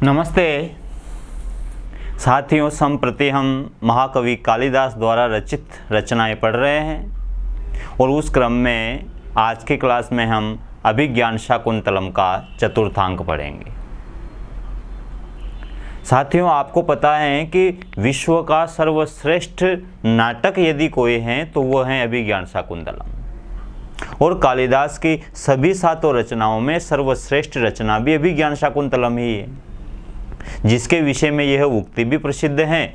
नमस्ते साथियों, संप्रति हम महाकवि कालिदास द्वारा रचित रचनाएं पढ़ रहे हैं और उस क्रम में आज की क्लास में हम अभिज्ञान शाकुंतलम का चतुर्थांक पढ़ेंगे। साथियों, आपको पता है कि विश्व का सर्वश्रेष्ठ नाटक यदि कोई है तो वह है अभिज्ञान शाकुंतलम, और कालिदास की सभी 7 रचनाओं में सर्वश्रेष्ठ रचना भी अभिज्ञान शाकुंतलम ही है, जिसके विषय में यह उक्ति भी प्रसिद्ध है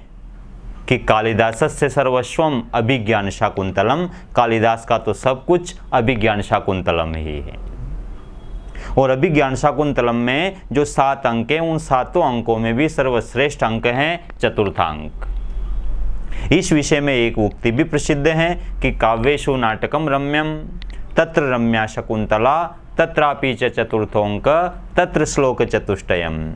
कि कालिदासस्य सर्वस्वम अभिज्ञान शाकुंतलम। कालिदास का तो सब कुछ अभिज्ञान शाकुंतलम ही है। और अभिज्ञान शाकुंतलम में जो 7 अंक हैं, उन 7 अंकों में भी सर्वश्रेष्ठ अंक है चतुर्थांक। इस विषय में एक उक्ति भी प्रसिद्ध है कि काव्येषु नाटकम रम्यम तत्र रम्या शकुंतला तत्रापि च चतुर्थोंक तत्र श्लोक चतुष्टयम।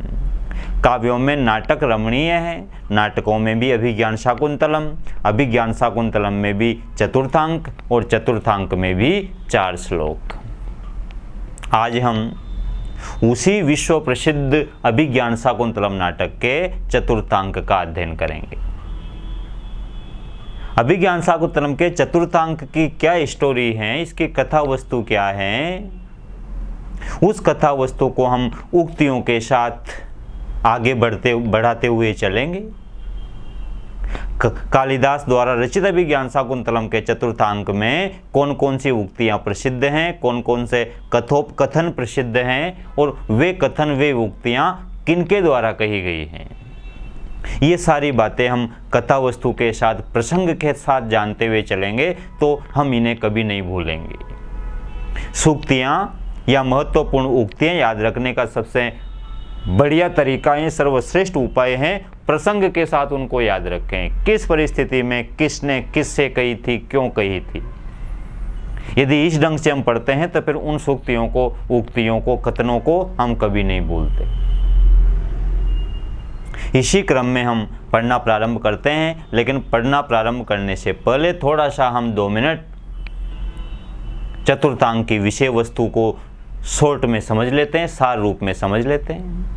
काव्यों में नाटक रमणीय है, नाटकों में भी अभिज्ञान शाकुंतलम, अभिज्ञान शाकुंतलम में भी चतुर्थांक और चतुर्थांक में भी 4 श्लोक। आज हम उसी विश्व प्रसिद्ध अभिज्ञान शाकुंतलम नाटक के चतुर्थांक का अध्ययन करेंगे। अभिज्ञान शाकुंतलम के चतुर्थांक की क्या स्टोरी है, इसकी कथा वस्तु क्या है, उस कथा वस्तु को हम उक्तियों के साथ आगे बढ़ाते हुए चलेंगे। कालिदास द्वारा रचित अभिज्ञान शाकुंतलम के चतुर्थांक में कौन कौन सी उक्तियां प्रसिद्ध हैं, कौन कौन से कथोपकथन प्रसिद्ध हैं और वे कथन वे उक्तियां किनके द्वारा कही गई हैं, ये सारी बातें हम कथा वस्तु के साथ प्रसंग के साथ जानते हुए चलेंगे तो हम इन्हें कभी नहीं भूलेंगे। सूक्तियां या महत्वपूर्ण उक्तियां याद रखने का सबसे बढ़िया तरीका है, सर्वश्रेष्ठ उपाय है, प्रसंग के साथ उनको याद रखें। किस परिस्थिति में किसने किससे कही थी, क्यों कही थी। यदि इस ढंग से हम पढ़ते हैं तो फिर उन सूक्तियों को, उक्तियों को, कथनों को हम कभी नहीं भूलते। इसी क्रम में हम पढ़ना प्रारंभ करते हैं, लेकिन पढ़ना प्रारंभ करने से पहले थोड़ा सा हम 2 मिनट चतुर्थांक की विषय वस्तु को शॉर्ट में समझ लेते हैं, सार रूप में समझ लेते हैं।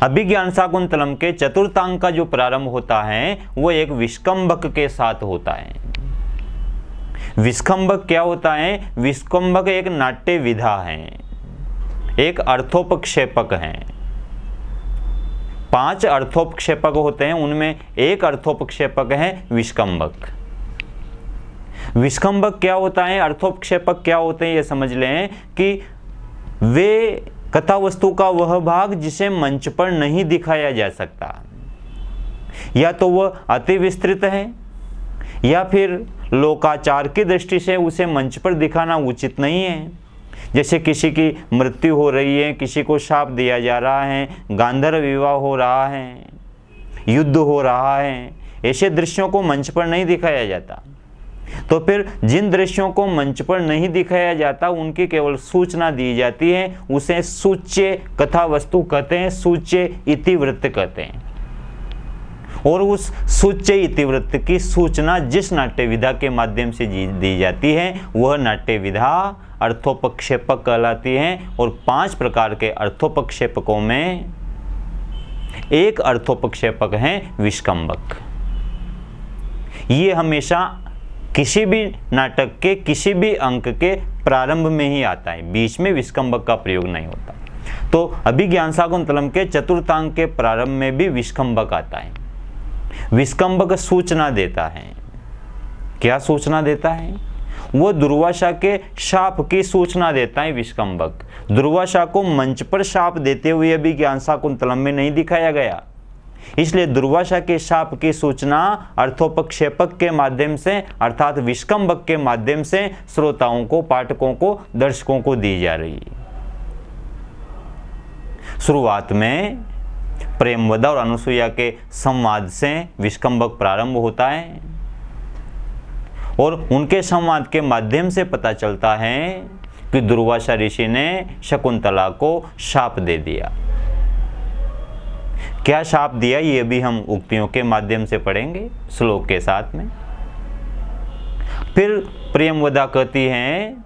अभिज्ञान शाकुंतलम के चतुर्थांक का जो प्रारंभ होता है वो एक विष्कंभक के साथ होता है। विष्कंभक क्या होता है? विष्कंभक एक नाट्य विधा है, एक अर्थोपक्षेपक है। 5 अर्थोपक्षेपक होते हैं, उनमें एक अर्थोपक्षेपक है विष्कंभक। विष्कंभक क्या होता है, अर्थोपक्षेपक क्या होते हैं, ये समझ लें कि वे कथा वस्तु का वह भाग जिसे मंच पर नहीं दिखाया जा सकता, या तो वह अति विस्तृत है या फिर लोकाचार की दृष्टि से उसे मंच पर दिखाना उचित नहीं है। जैसे किसी की मृत्यु हो रही है, किसी को शाप दिया जा रहा है, गांधर्व विवाह हो रहा है, युद्ध हो रहा है, ऐसे दृश्यों को मंच पर नहीं दिखाया जाता। तो फिर जिन दृश्यों को मंच पर नहीं दिखाया जाता उनकी केवल सूचना दी जाती है, उसे सूच्य कथा वस्तु कहते हैं, सूच्य इतिवृत्त कहते हैं। और उस सूच्य इतिवृत्त की सूचना जिस नाट्य विधा के माध्यम से दी जाती है वह नाट्य विधा अर्थोपक्षेपक कहलाती है। और 5 प्रकार के अर्थोपक्षेपकों में एक अर्थोपक्षेपक है विष्कंभक। ये हमेशा किसी भी नाटक के किसी भी अंक के प्रारंभ में ही आता है, बीच में विष्कंभक का प्रयोग नहीं होता। तो अभिज्ञान शाकुंतलम के चतुर्थांक के प्रारंभ में भी विष्कंभक आता है। विष्कंभक सूचना देता है। क्या सूचना देता है? वो दुर्वासा के शाप की सूचना देता है विष्कंभक। दुर्वासा को मंच पर शाप देते हुए अभिज्ञान शाकुंतलम में नहीं दिखाया गया, इसलिए दुर्वासा के शाप की सूचना अर्थोपक्षेपक के माध्यम से अर्थात विष्कंभक के माध्यम से श्रोताओं को, पाठकों को, दर्शकों को दी जा रही है। शुरुआत में प्रेमवदा और अनुसुईया के संवाद से विष्कंभक प्रारंभ होता है और उनके संवाद के माध्यम से पता चलता है कि दुर्वासा ऋषि ने शकुंतला को शाप दे दिया। क्या शाप दिया ये भी हम उक्तियों के माध्यम से पढ़ेंगे श्लोक के साथ में। फिर प्रेमवदा कहती हैं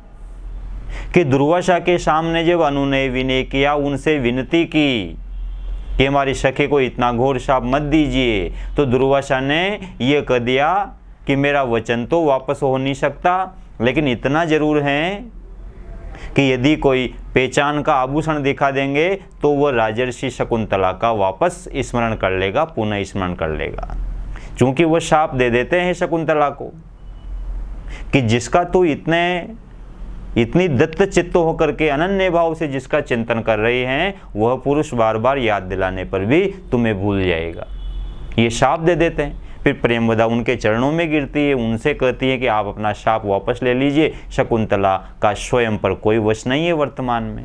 कि दुर्वासा के सामने जब अनुनय विनय किया, उनसे विनती की कि हमारी सखी को इतना घोर शाप मत दीजिए। तो दुर्वासा ने ये कह दिया कि मेरा वचन तो वापस हो नहीं सकता, लेकिन इतना जरूर है कि यदि कोई पहचान का आभूषण दिखा देंगे तो वह राजर्षि शकुंतला का वापस स्मरण कर लेगा, पुनः स्मरण कर लेगा। क्योंकि वह शाप दे देते हैं शकुंतला को कि जिसका तू इतनी दत्त चित्त होकर के अनन्य भाव से जिसका चिंतन कर रही हैं, वह पुरुष बार बार याद दिलाने पर भी तुम्हें भूल जाएगा। ये शाप दे देते हैं। फिर प्रेमवदा उनके चरणों में गिरती है, उनसे कहती है कि आप अपना शाप वापस ले लीजिए, शकुंतला का स्वयं पर कोई वश नहीं है वर्तमान में।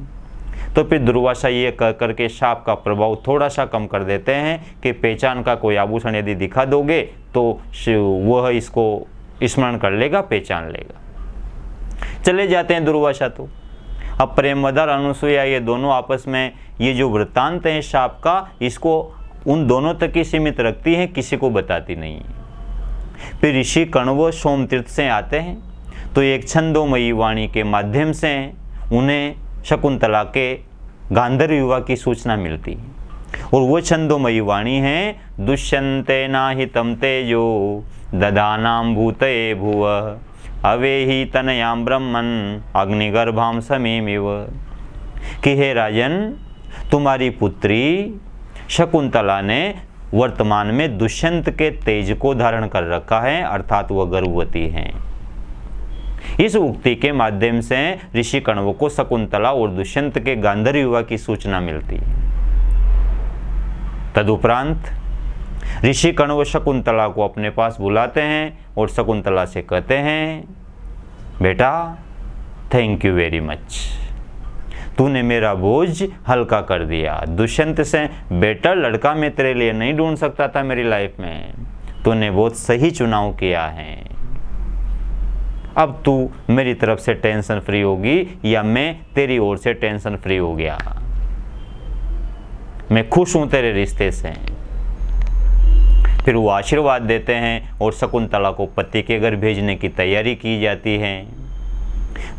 तो फिर दुर्वासा ये कह करके शाप का प्रभाव थोड़ा सा कम कर देते हैं कि पहचान का कोई आभूषण यदि दिखा दोगे तो वह इसको स्मरण कर लेगा, पहचान लेगा। चले जाते हैं दुर्वासा। तो अब प्रेमवदा और अनुसुईया ये दोनों आपस में ये जो वृत्तांत है शाप का, इसको उन दोनों तक ही सीमित रखती हैं, किसी को बताती नहीं है। फिर ऋषि कण्व सोमतीर्थ से आते हैं तो एक छंदोमयी वाणी के माध्यम से उन्हें शकुंतला के गांधर्व विवाह की सूचना मिलती है। और वो छंदोमयी वाणी है, दुष्यंते नाहितं तेजो ददानां भूतये भुव अवेहि तनयां ब्रह्मन् अग्निगर्भां समीमिव। कि हे राजन, तुम्हारी पुत्री शकुंतला ने वर्तमान में दुष्यंत के तेज को धारण कर रखा है, अर्थात वह गर्भवती हैं। इस उक्ति के माध्यम से ऋषि कण्व को शकुंतला और दुष्यंत के गांधर्व विवाह की सूचना मिलती है। तदुपरांत ऋषि कण्व शकुंतला को अपने पास बुलाते हैं और शकुंतला से कहते हैं, बेटा थैंक यू वेरी मच, तूने मेरा बोझ हल्का कर दिया। दुष्यंत से बेटर लड़का मैं तेरे लिए नहीं ढूंढ सकता था मेरी लाइफ में, तूने बहुत सही चुनाव किया है। अब तू मेरी तरफ से टेंशन फ्री होगी या मैं तेरी ओर से टेंशन फ्री हो गया। मैं खुश हूं तेरे रिश्ते से। फिर वो आशीर्वाद देते हैं और शकुंतला को पति के घर भेजने की तैयारी की जाती है।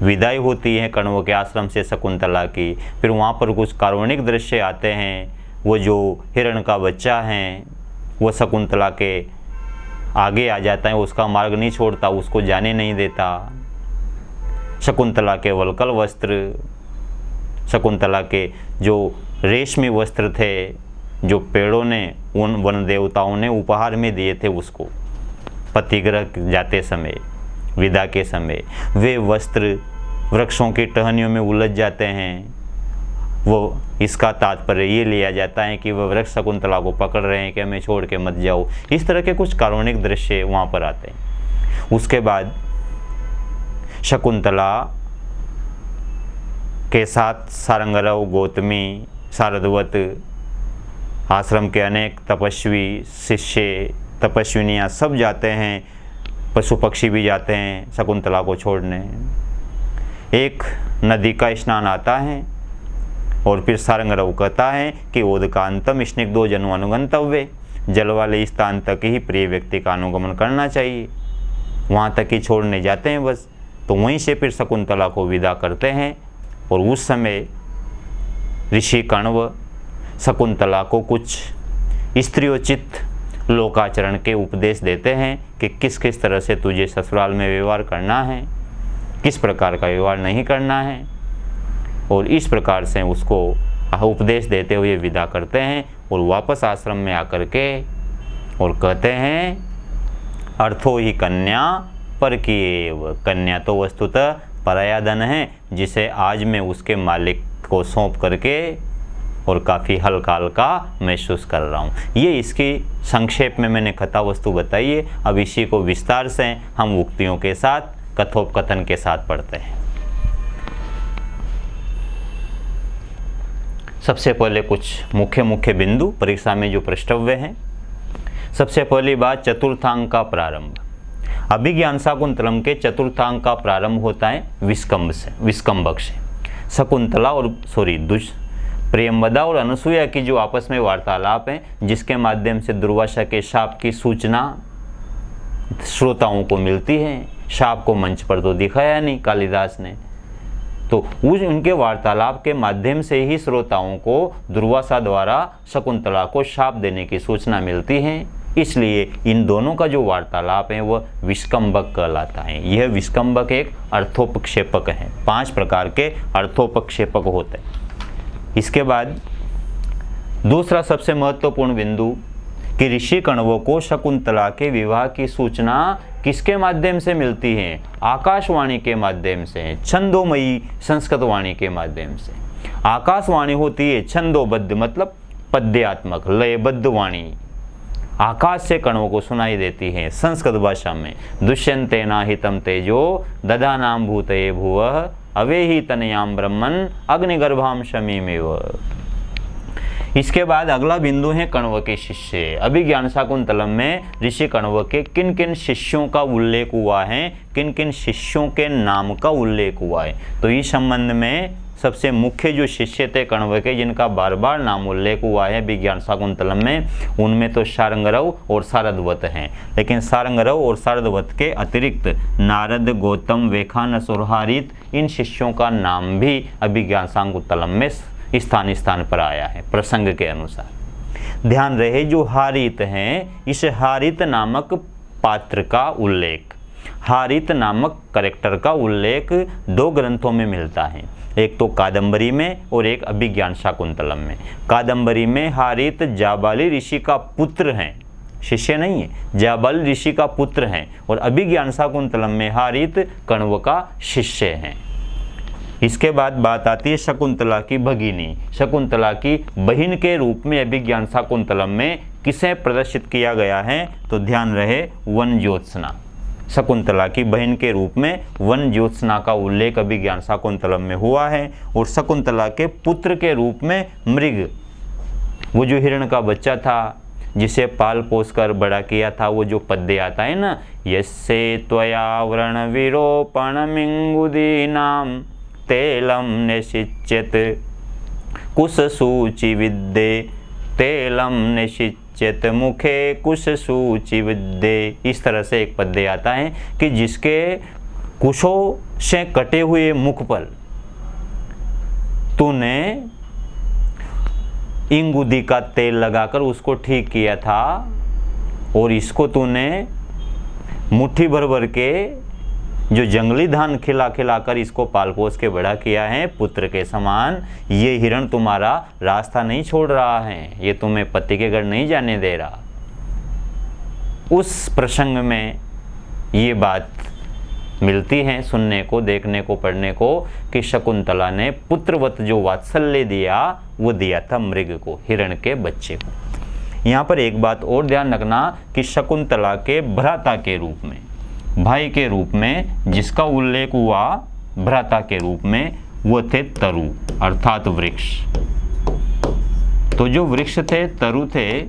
विदाई होती है कण्व के आश्रम से शकुंतला की। फिर वहाँ पर कुछ काल्पनिक दृश्य आते हैं। वो जो हिरण का बच्चा है वो शकुंतला के आगे आ जाता है, उसका मार्ग नहीं छोड़ता, उसको जाने नहीं देता। शकुंतला के वल्कल वस्त्र, शकुंतला के जो रेशमी वस्त्र थे जो पेड़ों ने उन वन देवताओं ने उपहार में दिए थे उसको पतिगृह जाते समय, विदा के समय, वे वस्त्र वृक्षों की टहनियों में उलझ जाते हैं। वो इसका तात्पर्य ये लिया जाता है कि वह वृक्ष शकुंतला को पकड़ रहे हैं कि हमें छोड़ के मत जाओ। इस तरह के कुछ काल्पनिक दृश्य वहाँ पर आते हैं। उसके बाद शकुंतला के साथ सारंगरव, गौतमी, शारदवत आश्रम के अनेक तपस्वी शिष्य, तपस्विनियाँ सब जाते हैं, पशु पक्षी भी जाते हैं शकुंतला को छोड़ने। एक नदी का स्नान आता है और फिर सारंगरव कहता है कि ओदकांतम स्निग्धो जनु अनुगंतव्य, जल वाले स्थान तक ही प्रिय व्यक्ति का अनुगमन करना चाहिए, वहाँ तक ही छोड़ने जाते हैं बस। तो वहीं से फिर शकुंतला को विदा करते हैं और उस समय ऋषि कण्व शकुंतला को कुछ स्त्रियोचित लोकाचरण के उपदेश देते हैं कि किस किस तरह से तुझे ससुराल में व्यवहार करना है, किस प्रकार का व्यवहार नहीं करना है, और इस प्रकार से उसको उपदेश देते हुए विदा करते हैं और वापस आश्रम में आकर के और कहते हैं, अर्थो ही कन्या पर की एव, कन्या तो वस्तुतः पराया धन है जिसे आज मैं उसके मालिक को सौंप करके और काफ़ी हल्का हल्का महसूस कर रहा हूँ। ये इसकी संक्षेप में मैंने कथा वस्तु बताई है। अब इसी को विस्तार से हम उक्तियों के साथ, कथोपकथन के साथ पढ़ते हैं। सबसे पहले कुछ मुख्य बिंदु परीक्षा में जो प्रश्नव्य हैं। सबसे पहली बात, चतुर्थांक का प्रारंभ। अभिज्ञान शाकुंतलम के चतुर्थांक का प्रारंभ होता है विस्कंभक से। शकुंतला और प्रेमवदा और अनुसुईया की जो आपस में वार्तालाप है, जिसके माध्यम से दुर्वासा के शाप की सूचना श्रोताओं को मिलती है। शाप को मंच पर तो दिखाया नहीं कालिदास ने, तो उनके वार्तालाप के माध्यम से ही श्रोताओं को दुर्वासा द्वारा शकुंतला को शाप देने की सूचना मिलती है। इसलिए इन दोनों का जो वार्तालाप है वह विष्कंभक कहलाता है। यह विष्कंभक एक अर्थोपक्षेपक है। 5 प्रकार के अर्थोपक्षेपक होते हैं। इसके बाद दूसरा सबसे महत्वपूर्ण बिंदु कि ऋषि कण्व को शकुंतला के विवाह की सूचना किसके माध्यम से मिलती है? आकाशवाणी के माध्यम से, छंदोमयी संस्कृत वाणी के माध्यम से। आकाशवाणी होती है छंदोबद्ध, मतलब पद्यात्मक लयबद्ध वाणी। आकाश से कण्व को सुनाई देती है संस्कृत भाषा में। दुष्यंतेना हितम तेजो दधानाम भूतये भुवः अवेहि तनयाम ब्रह्मन् अग्निगर्भाम शमीमेव। इसके बाद अगला बिंदु है कण्व के शिष्य। अभिज्ञान शाकुंतलम में ऋषि कण्व के किन किन शिष्यों का उल्लेख हुआ है, किन किन शिष्यों के नाम का उल्लेख हुआ है। तो इस संबंध में सबसे मुख्य जो शिष्य थे कण्व के, जिनका बार बार नाम उल्लेख हुआ है विज्ञान शाकुंतलम में, उनमें तो शार्ंगरव और शारदवत हैं। लेकिन शार्ंगरव और शारदवत के अतिरिक्त नारद, गौतम, वेखानस और हारित, इन शिष्यों का नाम भी अभिज्ञान शाकुंतलम में स्थान पर आया है प्रसंग के अनुसार। ध्यान रहे जो हारित हैं, इस हारित नामक पात्र का उल्लेख, हारित नामक कैरेक्टर का उल्लेख 2 ग्रंथों में मिलता है। एक तो कादंबरी में और एक अभिज्ञान शाकुंतलम में। कादंबरी में हारित जाबाली ऋषि का पुत्र हैं, शिष्य नहीं है, जाबाली ऋषि का पुत्र हैं। और अभिज्ञान शाकुंतलम में हारित कण्व का शिष्य हैं। इसके बाद बात आती है शकुंतला की भगिनी। शकुंतला की बहन के रूप में अभिज्ञान शाकुंतलम में किसे प्रदर्शित किया गया है? तो ध्यान रहे वन ज्योत्सना। शकुंतला की बहन के रूप में वन ज्योत्सना का उल्लेख अभिज्ञान शाकुंतलम में हुआ है। और शकुंतला के पुत्र के रूप में मृग, वो जो हिरण का बच्चा था जिसे पाल पोस कर बड़ा किया था, वो जो पद्य आता है ना, यस्से त्वया व्रण विरोपण मिंगुदीनाम तेलम निशिच्यत कुशसूचि विद्ये तेलम निशिच्यत मुखे कुशसूचि विद्ये। इस तरह से एक पद्य आता है कि जिसके कुशों से कटे हुए मुख पर तूने इंगुदी का तेल लगाकर उसको ठीक किया था, और इसको तूने मुट्ठी भर भर के जो जंगली धान खिला खिला कर इसको पाल पोस के बड़ा किया है पुत्र के समान। ये हिरण तुम्हारा रास्ता नहीं छोड़ रहा है, ये तुम्हें पति के घर नहीं जाने दे रहा। उस प्रसंग में ये बात मिलती है सुनने को, देखने को, पढ़ने को कि शकुंतला ने पुत्रवत जो वात्सल्य दिया वो दिया था मृग को, हिरण के बच्चे को। यहाँ पर एक बात और ध्यान रखना कि शकुंतला के भ्राता के रूप में, भाई के रूप में जिसका उल्लेख हुआ भ्राता के रूप में, वो थे तरु अर्थात वृक्ष। तो जो वृक्ष थे, तरु थे,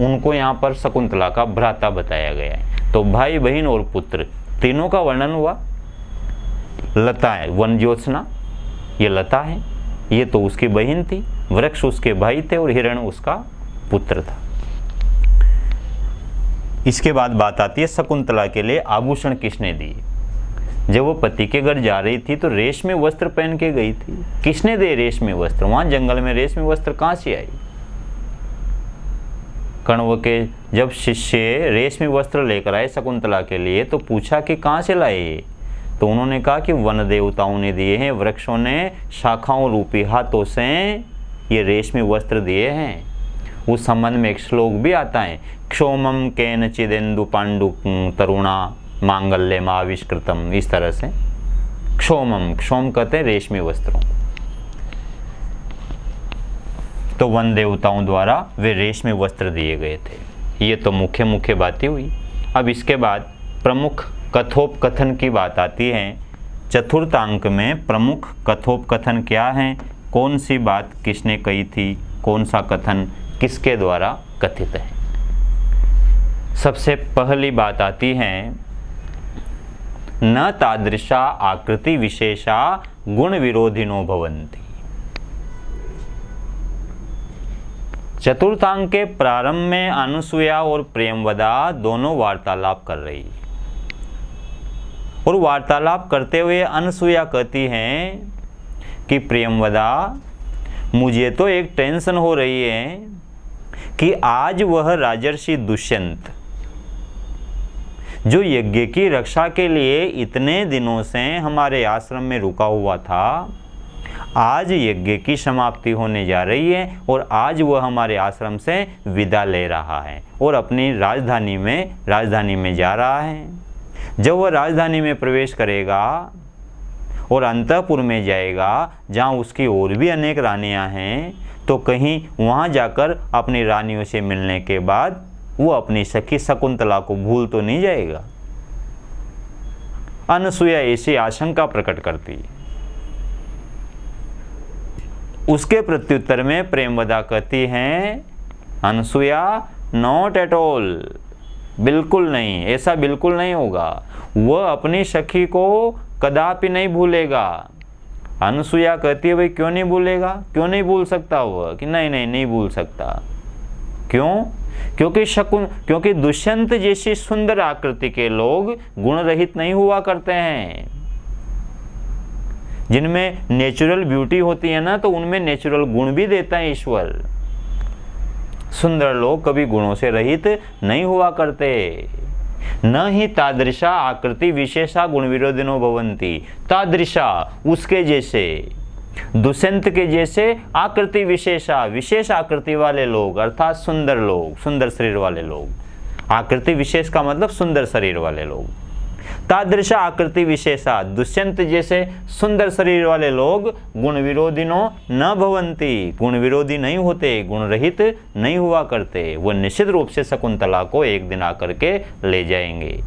उनको यहाँ पर शकुंतला का भ्राता बताया गया है। तो भाई, बहन और पुत्र तीनों का वर्णन हुआ। लता है वन ज्योत्सना, ये लता है, ये तो उसकी बहन थी, वृक्ष उसके भाई थे और हिरण उसका पुत्र था। इसके बाद बात आती है शकुंतला के लिए आभूषण किसने दिए। जब वो पति के घर जा रही थी तो रेशमी वस्त्र पहन के गई थी। किसने दे रेशमी वस्त्र? वहां जंगल में रेशमी वस्त्र कहां से आई? कण्व के जब शिष्य रेशमी वस्त्र लेकर आए शकुंतला के लिए तो पूछा कि कहां से लाए? तो उन्होंने कहा कि वन देवताओं ने दिए हैं, वृक्षों ने शाखाओं रूपी हाथों से ये रेशमी वस्त्र दिए हैं। उस संबंध में एक श्लोक भी आता है, क्षोमम केनचिदेन्दु पांडु तरुणा मांगल्यम आविष्कृतम। इस तरह से क्षोमम, क्षोम कहते हैं रेशमी वस्त्रों। तो वन देवताओं द्वारा वे रेशमी वस्त्र दिए गए थे। ये तो मुख्य मुख्य बातें हुई। अब इसके बाद प्रमुख कथोपकथन की बात आती है। चतुर्थांक में प्रमुख कथोपकथन क्या है, कौन सी बात किसने कही थी, कौन सा कथन किसके द्वारा कथित है। सबसे पहली बात आती है, न तादृशा आकृति विशेषा गुण विरोधिनो भवन्ति। चतुर्थांक के प्रारंभ में अनुसुया और प्रेमवदा दोनों वार्तालाप कर रही, और वार्तालाप करते हुए अनुसुया कहती हैं कि प्रियंवदा, मुझे तो एक टेंशन हो रही है कि आज वह राजर्षि दुष्यंत, जो यज्ञ की रक्षा के लिए इतने दिनों से हमारे आश्रम में रुका हुआ था, आज यज्ञ की समाप्ति होने जा रही है और आज वह हमारे आश्रम से विदा ले रहा है और अपनी राजधानी में जा रहा है। जब वह राजधानी में प्रवेश करेगा और अंतःपुर में जाएगा, जहाँ उसकी और भी अनेक रानियां हैं, तो कहीं वहाँ जाकर अपनी रानियों से मिलने के बाद वो अपनी सखी शकुंतला को भूल तो नहीं जाएगा। अनसुया ऐसी आशंका प्रकट करती। उसके प्रत्युत्तर में प्रेमवदा कहती हैं, अनसुया, नॉट एट ऑल, बिल्कुल नहीं, ऐसा बिल्कुल नहीं होगा। वह अपनी सखी को कदापि नहीं भूलेगा। अनसुया कहती है, भाई क्यों नहीं भूलेगा, क्यों नहीं भूल सकता वह? कि नहीं भूल सकता। क्यों? क्योंकि दुष्यंत जैसी सुंदर आकृति के लोग गुण रहित नहीं हुआ करते हैं। जिनमें नेचुरल ब्यूटी होती है ना, तो उनमें नेचुरल गुण भी देता है ईश्वर। सुंदर लोग कभी गुणों से रहित नहीं हुआ करते। न ही तादृशा आकृति विशेषा गुण विरोधिनो भवन्ति, तादृशा उसके जैसे, दुष्यंत के जैसे आकृति विशेषा, विशेष आकृति वाले लोग, अर्थात सुंदर लोग, सुंदर शरीर वाले लोग। आकृति विशेष का मतलब सुंदर शरीर वाले लोग। तादृशा आकृति विशेषा, दुष्यंत जैसे सुंदर शरीर वाले लोग गुण विरोधिनो न भवन्ति, गुण विरोधी नहीं होते, गुण रहित नहीं हुआ करते। वो निश्चित रूप से शकुंतला को एक दिन आकर के ले जाएंगे,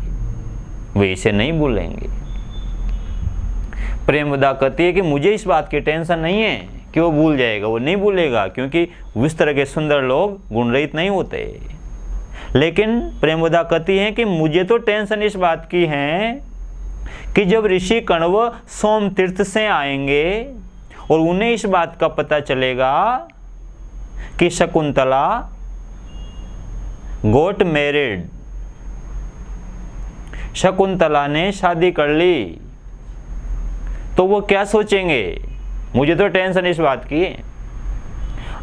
वे इसे नहीं भूलेंगे। प्रेमवदा कहती है कि मुझे इस बात की टेंशन नहीं है कि वो भूल जाएगा, वो नहीं भूलेगा, क्योंकि उस तरह के सुंदर लोग गुण रहित नहीं होते। लेकिन प्रेमवदा कहती है कि मुझे तो टेंशन इस बात की है कि जब ऋषि कण्व सोम तीर्थ से आएंगे और उन्हें इस बात का पता चलेगा कि शकुंतला गोट मैरिड, शकुंतला ने शादी कर ली, तो वो क्या सोचेंगे? मुझे तो टेंशन इस बात की है।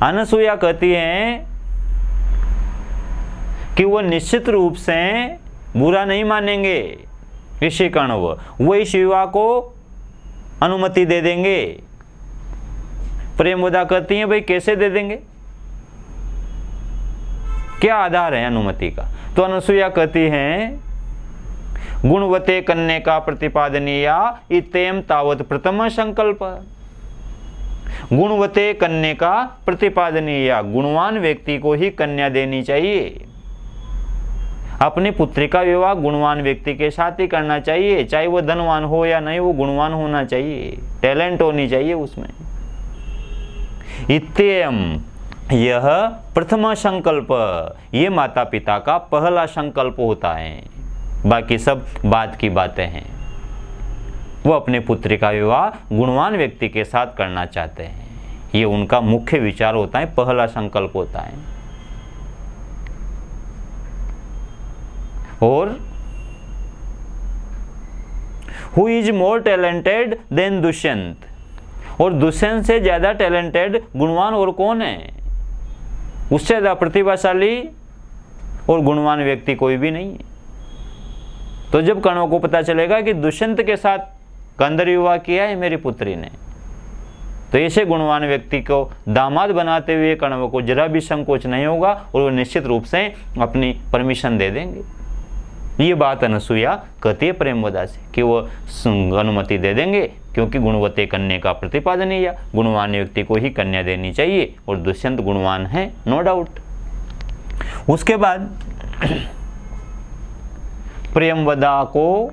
अनसुया कहती है कि वो निश्चित रूप से बुरा नहीं मानेंगे ऋषि कण्व, वो इस विवाह को अनुमति दे देंगे। प्रेमवदा कहती हैं, भाई कैसे दे देंगे, क्या आधार है अनुमति का? तो अनसुया कहती हैं, गुणवते कन्या का प्रतिपादनीया इत्येम तावत प्रथम संकल्प। गुणवते कन्या का प्रतिपादनीया, गुणवान व्यक्ति को ही कन्या देनी चाहिए। अपनी पुत्री का विवाह गुणवान व्यक्ति के साथ ही करना चाहिए, चाहे वो धनवान हो या नहीं, वो गुणवान होना चाहिए, टैलेंट होनी चाहिए उसमें। इत्येम, यह प्रथम संकल्प, ये माता पिता का पहला संकल्प होता है। बाकी सब बात की बातें हैं। वो अपने पुत्री का विवाह गुणवान व्यक्ति के साथ करना चाहते हैं, ये उनका मुख्य विचार होता है, पहला संकल्प होता है। और who is more talented than Dushyant, और दुष्यंत से ज्यादा टैलेंटेड गुणवान और कौन है? उससे ज्यादा प्रतिभाशाली और गुणवान व्यक्ति कोई भी नहीं है। तो जब कण्व को पता चलेगा कि दुष्यंत के साथ गंधर्व विवाह किया है मेरी पुत्री ने, तो ऐसे गुणवान व्यक्ति को दामाद बनाते हुए कण्व को जरा भी संकोच नहीं होगा और वो निश्चित रूप से अपनी परमिशन दे देंगे। ये बात अनसुया कहती है प्रेमवदा से कि वो अनुमति दे देंगे, क्योंकि गुणवते कन्या का प्रतिपादन है, या गुणवान व्यक्ति को ही कन्या देनी चाहिए और दुष्यंत गुणवान है, नो डाउट। उसके बाद प्रेमवदा को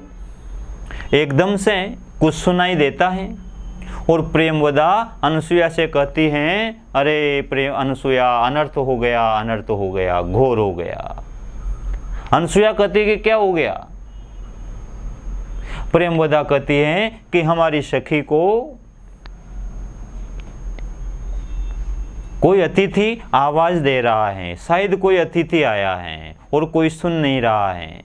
एकदम से कुछ सुनाई देता है और प्रेमवदा अनसुया से कहती हैं, अरे प्रेम अनसुया, अनर्थ हो गया, अनर्थ हो गया, घोर हो गया। अनसुया कहती है कि क्या हो गया? प्रेमवदा कहती है कि हमारी सखी को कोई अतिथि आवाज दे रहा है, शायद कोई अतिथि आया है और कोई सुन नहीं रहा है।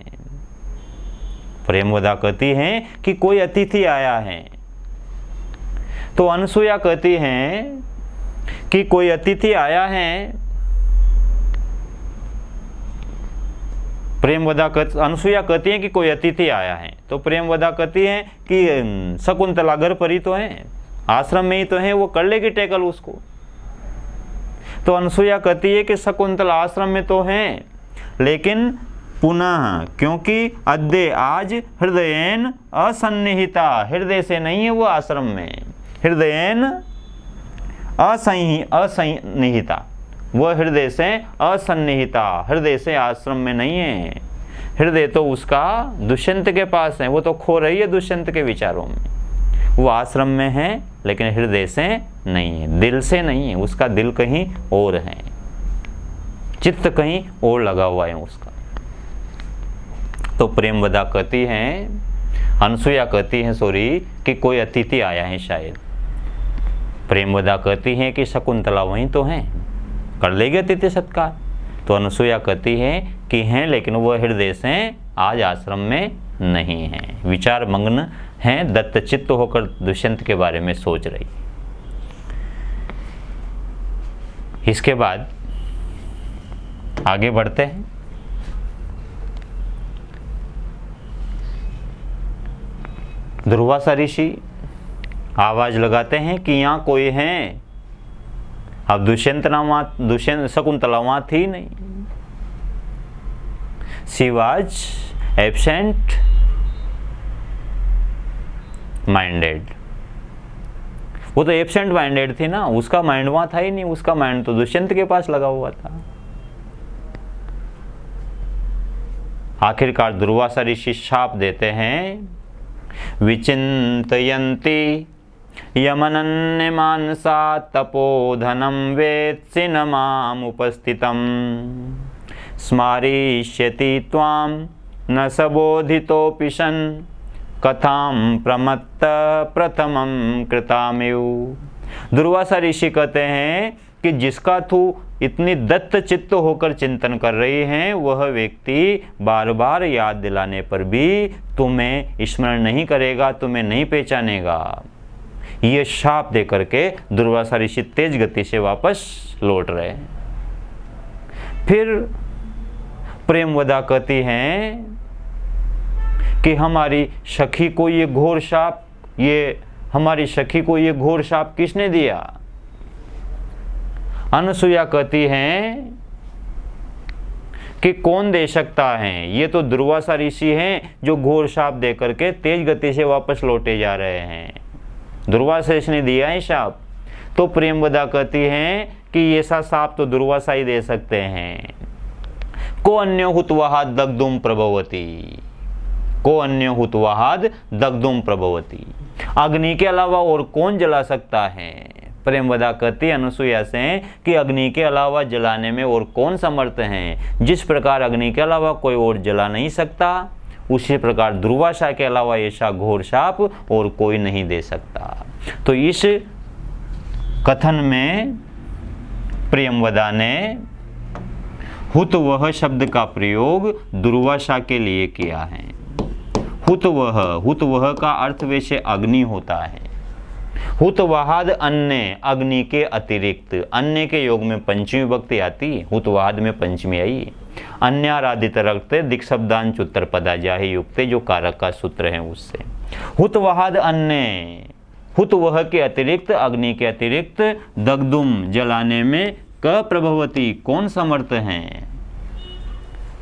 प्रेमवदा कहती हैं कि कोई अतिथि आया है। तो अनसुया कहती हैं कि कोई अतिथि आया है। प्रेमवदा अनसुया कहती है कि कोई अतिथि आया है, तो प्रेमवदा कहती है कि शकुंतला घर पर ही तो है, आश्रम में ही तो है, वो कर लेगी टैकल उसको। तो अनसुया कहती है कि शकुंतला आश्रम में तो है, लेकिन पुनः क्योंकि अद्य आज हृदयेन असन्निहिता, हृदय से नहीं है वो आश्रम में, हृदयेन असन्निहिता, वह हृदय से असन्निहिता, हृदय से आश्रम में नहीं है। हृदय तो उसका दुष्यंत के पास है, वो तो खो रही है दुष्यंत के विचारों में। वो आश्रम में है लेकिन हृदय से नहीं है, दिल से नहीं है, उसका दिल कहीं और है, चित्त कहीं और लगा हुआ है उसका। तो प्रेमवदा कहती हैं, अनसुया कहती हैं कि कोई अतिथि आया है शायद। प्रेमवदा कहती हैं कि शकुंतला वहीं तो हैं, कर लेगी अतिथि सत्कार। तो अनसुया कहती है कि हैं, लेकिन वो हृदय से आज आश्रम में नहीं है, विचार मग्न हैं, दत्तचित्त होकर दुष्यंत के बारे में सोच रही। इसके बाद आगे बढ़ते हैं। दुर्वासा ऋषि आवाज लगाते हैं कि यहाँ कोई है। अब दुष्यंत शकुंतला वहां थी नहीं, शी वाज एब्सेंट माइंडेड। वो तो एब्सेंट माइंडेड थी ना, उसका माइंड वहां था ही नहीं, उसका माइंड तो दुष्यंत के पास लगा हुआ था। आखिरकार दुर्वासा ऋषि शाप देते हैं, विचिन्तयन्ति यमनन्य मानसा तपोधनम वेत्सि न मामुपस्थितं स्मारिष्यति त्वां न सबोधितोऽपि सन् कथां प्रमत्त प्रथमं कृतामेव। दुर्वासा ऋषि कहते हैं कि जिसका तू इतनी दत्त चित्त होकर चिंतन कर रही हैं, वह व्यक्ति बार बार याद दिलाने पर भी तुम्हें स्मरण नहीं करेगा, तुम्हें नहीं पहचानेगा। ये शाप दे करके दुर्वासा ऋषि तेज गति से वापस लौट रहे हैं। फिर प्रेमवदा कहती हैं कि हमारी सखी को ये घोर शाप, हमारी सखी को ये घोर शाप किसने दिया? अनसुया कहती हैं कि कौन दे सकता है, ये तो दुर्वासा ऋषि हैं जो घोर शाप दे करके तेज गति से वापस लौटे जा रहे हैं। दुर्वासा ऋषि ने दिया है शाप। तो प्रेमवदा कहती हैं कि ऐसा शाप तो दुर्वासा ही दे सकते हैं। को अन्य हुतवाहाद दग्धुम प्रभवती, को अन्य हुतवाहाद दग्धुम प्रभवती, अग्नि के अलावा और कौन जला सकता है? प्रेमवदा कहती अनसुया से कि अग्नि के अलावा जलाने में और कौन समर्थ हैं? जिस प्रकार अग्नि के अलावा कोई और जला नहीं सकता, उसी प्रकार दुर्वासा के अलावा ऐसा घोर शाप और कोई नहीं दे सकता। तो इस कथन में प्रेमवदा ने हुतवह शब्द का प्रयोग दुर्वासा के लिए किया है। हुतवह का अर्थ वैसे अग्नि होता है। हुतवाहाद अन्य, अग्नि के अतिरिक्त, अन्य के योग में पंचमी विभक्ति आती, हुतवाहाद में पंचमी आई। अन्याराधित रक्त दिक्शब्दांच उत्तर पदा जाहि युक्त, जो कारक का सूत्र है उससे। हुतवाहाद अन्य, हुतवह के अतिरिक्त, अग्नि के अतिरिक्त, दग्धुम जलाने में, क प्रभवती कौन समर्थ हैं?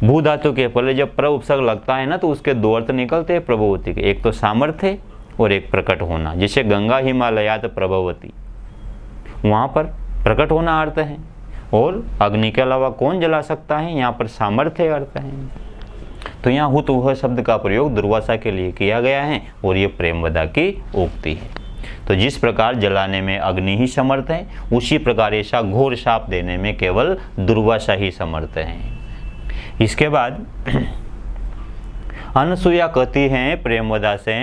भू धातु के पहले जब प्र उपसर्ग लगता है ना, तो उसके दो अर्थ निकलते हैं प्रभवती के, एक तो सामर्थ्य और एक प्रकट होना। जैसे गंगा हिमालयात प्रभवती, वहाँ पर प्रकट होना अर्थ है, और अग्नि के अलावा कौन जला सकता है, यहाँ पर सामर्थ्य अर्थ है। तो यहाँ हुतवह शब्द का प्रयोग दुर्वासा के लिए किया गया है, और ये प्रेमवदा की उक्ति है। तो जिस प्रकार जलाने में अग्नि ही समर्थ है, उसी प्रकार ऐसा घोर शाप देने में केवल दुर्वासा ही समर्थ है। इसके बाद अनसुया कहती हैं प्रेमवदा से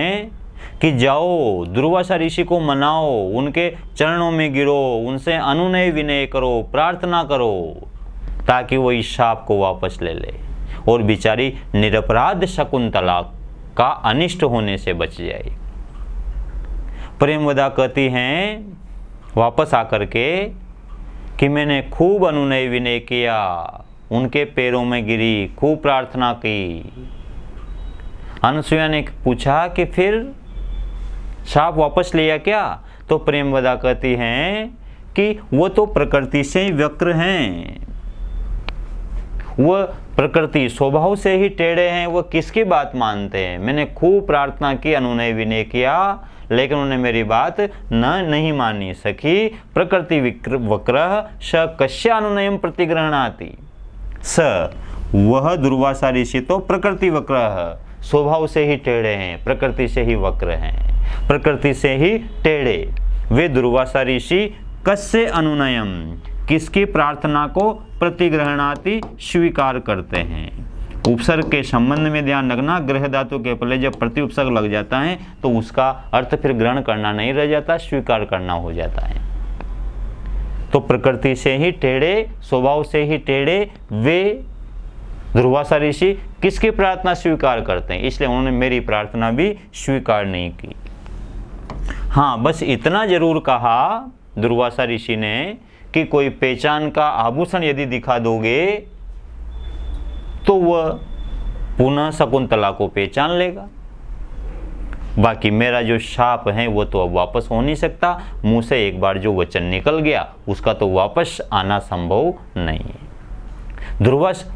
कि जाओ दुर्वासा ऋषि को मनाओ, उनके चरणों में गिरो, उनसे अनुनय विनय करो, प्रार्थना करो, ताकि वो इस शाप को वापस ले ले और बेचारी निरपराध शकुंतला का अनिष्ट होने से बच जाए। प्रेमवदा कहती हैं वापस आकर के कि मैंने खूब अनुनय विनय किया, उनके पैरों में गिरी, खूब प्रार्थना की। अनसुया ने पूछा कि फिर शाप वापस लिया क्या? तो प्रेमवदा कहती हैं कि वो तो प्रकृति से ही वक्र हैं, वह प्रकृति स्वभाव से ही टेढ़े हैं, वो किसकी बात मानते हैं? मैंने खूब प्रार्थना की, अनुनय विनय किया, लेकिन उन्होंने मेरी बात नहीं मानी सकी। प्रकृति वक्रः स कस्य अनुनयम प्रतिगृह्णाति। स वह दुर्वासा ऋषि तो प्रकृति वक्रः, स्वभाव से ही टेढ़े हैं, प्रकृति से ही वक्र हैं, प्रकृति से ही टेढ़े। वे दुर्वासा ऋषि कस्य अनुनयम, किसकी प्रार्थना को प्रतिग्रहणाति, स्वीकार करते हैं। उपसर्ग के संबंध में ध्यान रखना, ग्रह धातु के पहले जब प्रति उपसर्ग लग जाता है तो उसका अर्थ फिर ग्रहण करना नहीं रह जाता, स्वीकार करना हो जाता है। तो प्रकृति से ही टेढ़े, स्वभाव से ही टेढ़े वे दुर्वासा ऋषि किसकी प्रार्थना स्वीकार करते हैं, इसलिए उन्होंने मेरी प्रार्थना भी स्वीकार नहीं की। हाँ, बस इतना जरूर कहा दुर्वासा ऋषि ने कि कोई पहचान का आभूषण यदि दिखा दोगे तो वह पुनः शकुंतला को पहचान लेगा। बाकी मेरा जो शाप है वो तो अब वापस हो नहीं सकता, मुंह से एक बार जो वचन निकल गया उसका तो वापस आना संभव नहीं है।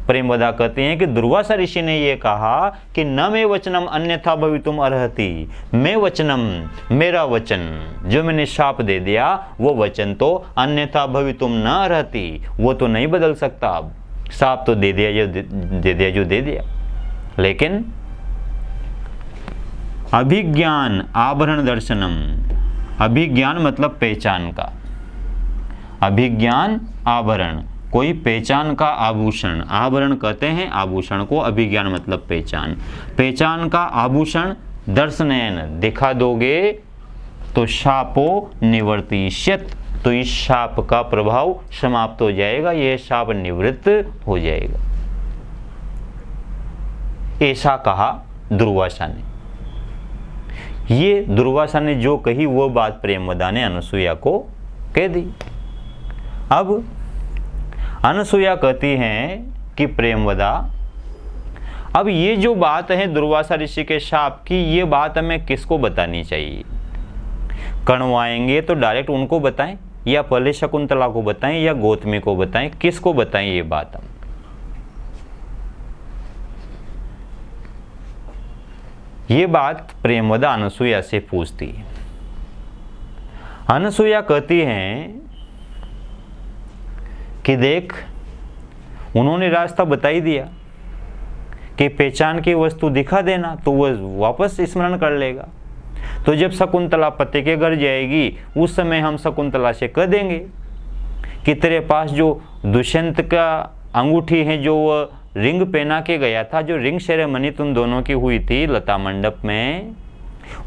प्रेमवदा कहते हैं कि दुर्वासा ऋषि ने यह कहा कि न मे वचनम अन्यथा भवितुम अर्हति, मैं वचनम, मेरा वचन जो मैंने शाप दे दिया वो वचन तो अन्यथा भवितुम न अर्हति, वो तो नहीं बदल सकता। अब शाप तो दे दिया जो दे दिया। लेकिन अभिज्ञान आभरण दर्शनम, अभिज्ञान मतलब पहचान का, अभिज्ञान आभरण कोई पहचान का आभूषण, आभरण कहते हैं आभूषण को, अभिज्ञान मतलब पहचान, पहचान का आभूषण दर्शनेन दिखा दोगे तो शापो निवर्तिष्यत, तो इस शाप का प्रभाव समाप्त हो जाएगा, यह शाप निवृत्त हो जाएगा। ऐसा कहा दुर्वासा ने। ये दुर्वासा ने जो कही वो बात प्रेमवदा ने अनसुया को कह दी। अब अनसुया कहती हैं कि प्रेमवदा, अब ये जो बात है दुर्वासा ऋषि के शाप की, ये बात हमें किसको बतानी चाहिए? कण्वाएंगे तो डायरेक्ट उनको बताएं, या पहले शकुंतला को बताएं, या गौतमी को बताएं, किसको बताएं ये बात? हम ये बात प्रेमवदा अनसुया से पूछती है। अनसुया कहती हैं कि देख, उन्होंने रास्ता बता ही दिया कि पहचान की वस्तु दिखा देना तो वह वापस स्मरण कर लेगा। तो जब शकुंतला पति के घर जाएगी उस समय हम शकुंतला से कह देंगे कि तेरे पास जो दुष्यंत का अंगूठी है, जो वह रिंग पहना के गया था, जो रिंग सेरेमनी तुम दोनों की हुई थी लता मंडप में,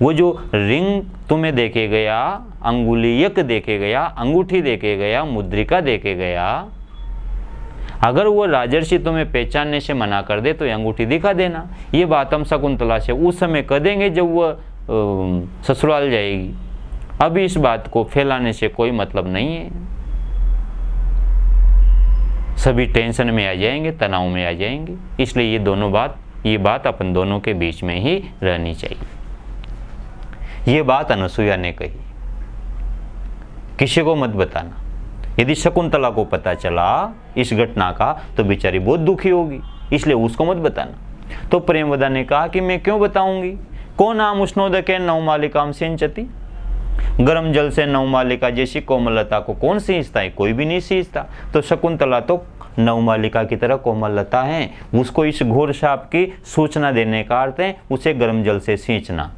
वो जो रिंग तुम्हें देके गया, अंगुलीयक देके गया, अंगूठी देके गया, मुद्रिका देके गया, अगर वो राजर्षि तुम्हें पहचानने से मना कर दे तो ये अंगूठी दिखा देना। ये बात हम शकुंतला से उस समय कह देंगे जब वह ससुराल जाएगी। अभी इस बात को फैलाने से कोई मतलब नहीं है, सभी टेंशन में आ जाएंगे, तनाव में आ जाएंगे। इसलिए ये बात अपन दोनों के बीच में ही रहनी चाहिए। ये बात अनसुया ने कही, किसी को मत बताना। यदि शकुंतला को पता चला इस घटना का तो बेचारी बहुत दुखी होगी, इसलिए उसको मत बताना। तो प्रेमवदा ने कहा कि मैं क्यों बताऊंगी, को नाम उष्णोदके नवमालिकाम सिंचति, गर्म जल से नवमालिका जैसी कोमलता को कौन सींचता है? कोई भी नहीं सींचता। तो शकुंतला तो नवमालिका की तरह कोमलता है, उसको इस घोर शाप की सूचना देने का अर्थ है उसे गर्म जल से सींचना।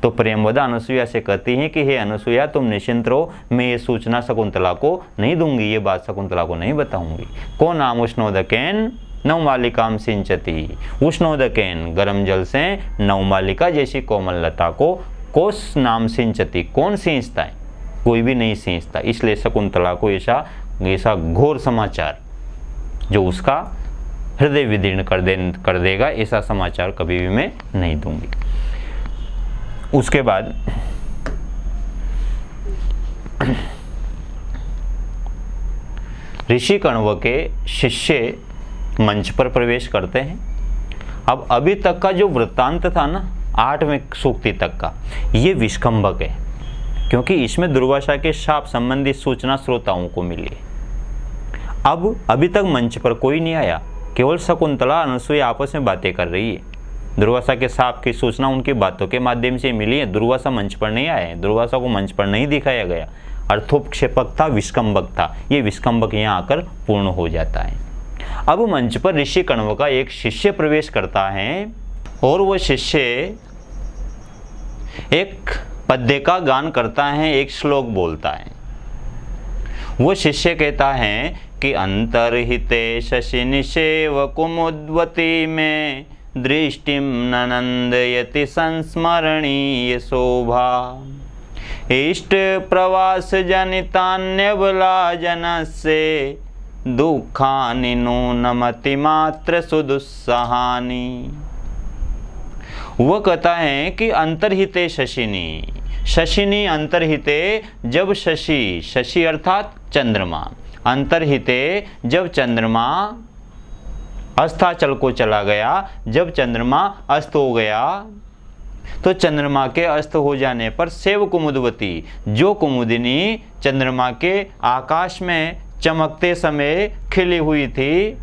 तो प्रेमवदा अनसुया से कहती हैं कि हे अनसुया, तुम निश्चिंत रहो, मैं ये सूचना शकुंतला को नहीं दूंगी, ये बात शकुंतला को नहीं बताऊंगी। को नाम उष्णोदकेन नवमालिकाम सिंचति, उष्णोदकेन गर्म जल से नवमालिका जैसी कोमलता को कोस नाम सिंचति, कौन सींचता है? कोई भी नहीं सींचता। इसलिए शकुंतला को ऐसा घोर समाचार जो उसका हृदय विदीर्ण कर देगा, ऐसा समाचार कभी भी मैं नहीं दूंगी। उसके बाद ऋषि कण्व के शिष्य मंच पर प्रवेश करते हैं। अब अभी तक का जो वृत्तांत था ना 8वें सूक्ति तक का, ये विष्कंभक है, क्योंकि इसमें दुर्वासा के शाप संबंधी सूचना श्रोताओं को मिली। अब अभी तक मंच पर कोई नहीं आया, केवल शकुंतला अनसुया आपस में बातें कर रही है। दुर्वासा के शाप की सूचना उनकी बातों के माध्यम से मिली है। दुर्वासा मंच पर नहीं आए, दुर्वासा को मंच पर नहीं दिखाया गया। अर्थोपक्षेपक था, विष्कंभक था। ये विष्कंभक यहाँ आकर पूर्ण हो जाता है। अब मंच पर ऋषि कण्व का एक शिष्य प्रवेश करता है और वह शिष्य एक पद्य का गान करता है, एक श्लोक बोलता है। वो शिष्य कहता है कि अंतर्हिते शशि निषेव कुमुद्वती में दृष्टिम ननंदयति संस्मरणीय शोभा इष्ट प्रवास जनितान्यबला जनस्य दुखानि नूनमति मात्र सुदुस्सहानि। वह कहता है कि अंतर्हिते शशिनी अंतर्हिते, जब शशि अर्थात चंद्रमा, अंतर्हिते जब चंद्रमा अस्ताचल को चला गया, जब चंद्रमा अस्त हो गया, तो चंद्रमा के अस्त हो जाने पर सेव कुमुदवती, जो कुमुदिनी चंद्रमा के आकाश में चमकते समय खिली हुई थी,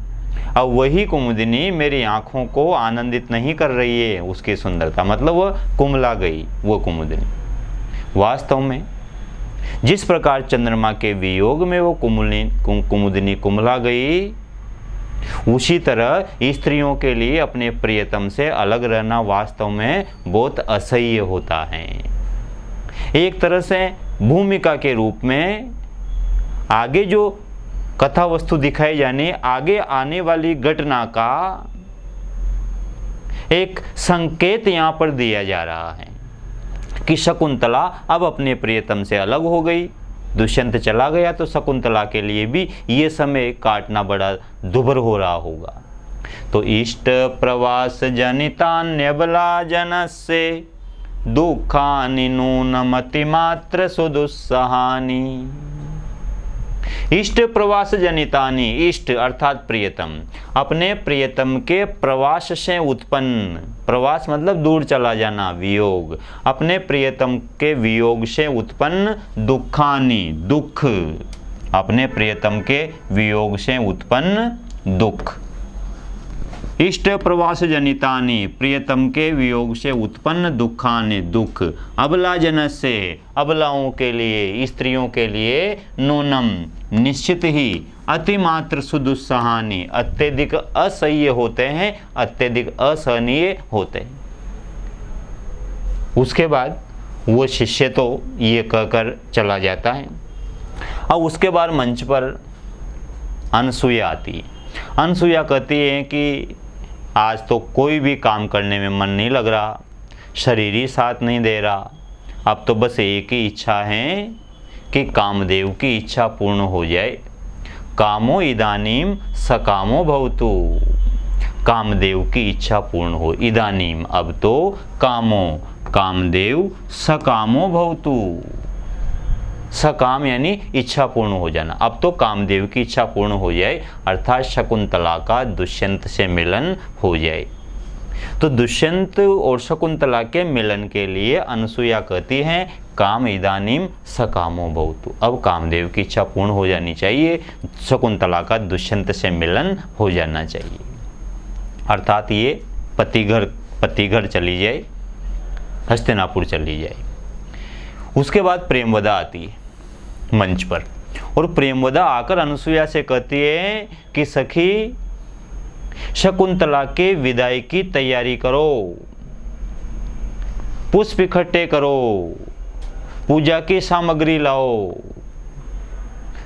अब वही कुमुदिनी मेरी आंखों को आनंदित नहीं कर रही है। उसकी सुंदरता मतलब वह कुमला गई। वो कुमुदिनी वास्तव में जिस प्रकार चंद्रमा के वियोग में वो कुमुदिनी कुमला गई, उसी तरह स्त्रियों के लिए अपने प्रियतम से अलग रहना वास्तव में बहुत असह्य होता है। एक तरह से भूमिका के रूप में आगे जो कथा वस्तु दिखाई जाने, आगे आने वाली घटना का एक संकेत यहाँ पर दिया जा रहा है कि शकुंतला अब अपने प्रियतम से अलग हो गई। दुष्यंत चला गया तो शकुंतला के लिए भी ये समय काटना बड़ा दुभर हो रहा होगा। तो इष्ट प्रवास जनितान्यबला जनस्य दुखानि नूनमति मात्र सुदुस्सहानि। इष्ट प्रवास जनितानि, इष्ट अर्थात प्रियतम, अपने प्रियतम के प्रवास से उत्पन्न, प्रवास मतलब दूर चला जाना, वियोग, अपने प्रियतम के वियोग से उत्पन्न दुखानि, दुख, अपने प्रियतम के वियोग से उत्पन्न दुख। इष्ट प्रवास जनितानि, प्रियतम के वियोग से उत्पन्न दुखानि, दुख। अबला जनस्य, अबलाओं के लिए, स्त्रियों के लिए, नूनम निश्चित ही, अतिमात्र सुदुस्सहानि, अत्यधिक असह्य होते हैं, अत्यधिक असहनीय होते हैं। उसके बाद वो शिष्य तो ये कहकर चला जाता है। अब उसके बाद मंच पर अनसुया आती है। अनसुया कहती है कि आज तो कोई भी काम करने में मन नहीं लग रहा, शरीर ही साथ नहीं दे रहा। अब तो बस एक ही इच्छा है कि कामदेव की इच्छा पूर्ण हो जाए। कामो इदानीम सकामो भवतु, कामदेव की इच्छा पूर्ण हो। इदानीम अब तो, कामो कामदेव, सकामो भवतु, सकाम यानी इच्छा पूर्ण हो जाना। अब तो कामदेव की इच्छा पूर्ण हो जाए, अर्थात शकुंतला का दुष्यंत से मिलन हो जाए। तो दुष्यंत और शकुंतला के मिलन के लिए अनसुया कहती हैं काम इदानीम सकामो भवतु, अब कामदेव की इच्छा पूर्ण हो जानी चाहिए, शकुंतला का दुष्यंत से मिलन हो जाना चाहिए। अर्थात ये पति घर चली जाए, हस्तिनापुर चली जाए। उसके बाद प्रेमवदा आती है मंच पर, और प्रेमवदा आकर अनुसुईया से कहती है कि सखी शकुंतला के विदाई की तैयारी करो, पुष्प इकट्ठे करो, पूजा की सामग्री लाओ,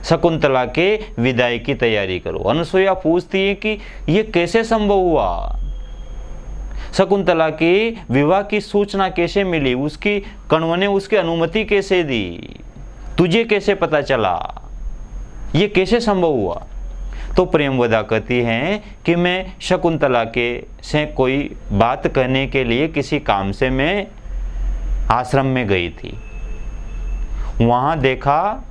शकुंतला के विदाई की तैयारी करो। अनुसुईया पूछती है कि ये कैसे संभव हुआ, शकुंतला की विवाह की सूचना कैसे मिली, उसकी कण्व ने उसकी अनुमति कैसे दी, तुझे कैसे पता चला, ये कैसे संभव हुआ। तो प्रेमवदा कहती हैं कि मैं शकुंतला के से कोई बात कहने के लिए किसी काम से मैं आश्रम में गई थी, वहाँ देखा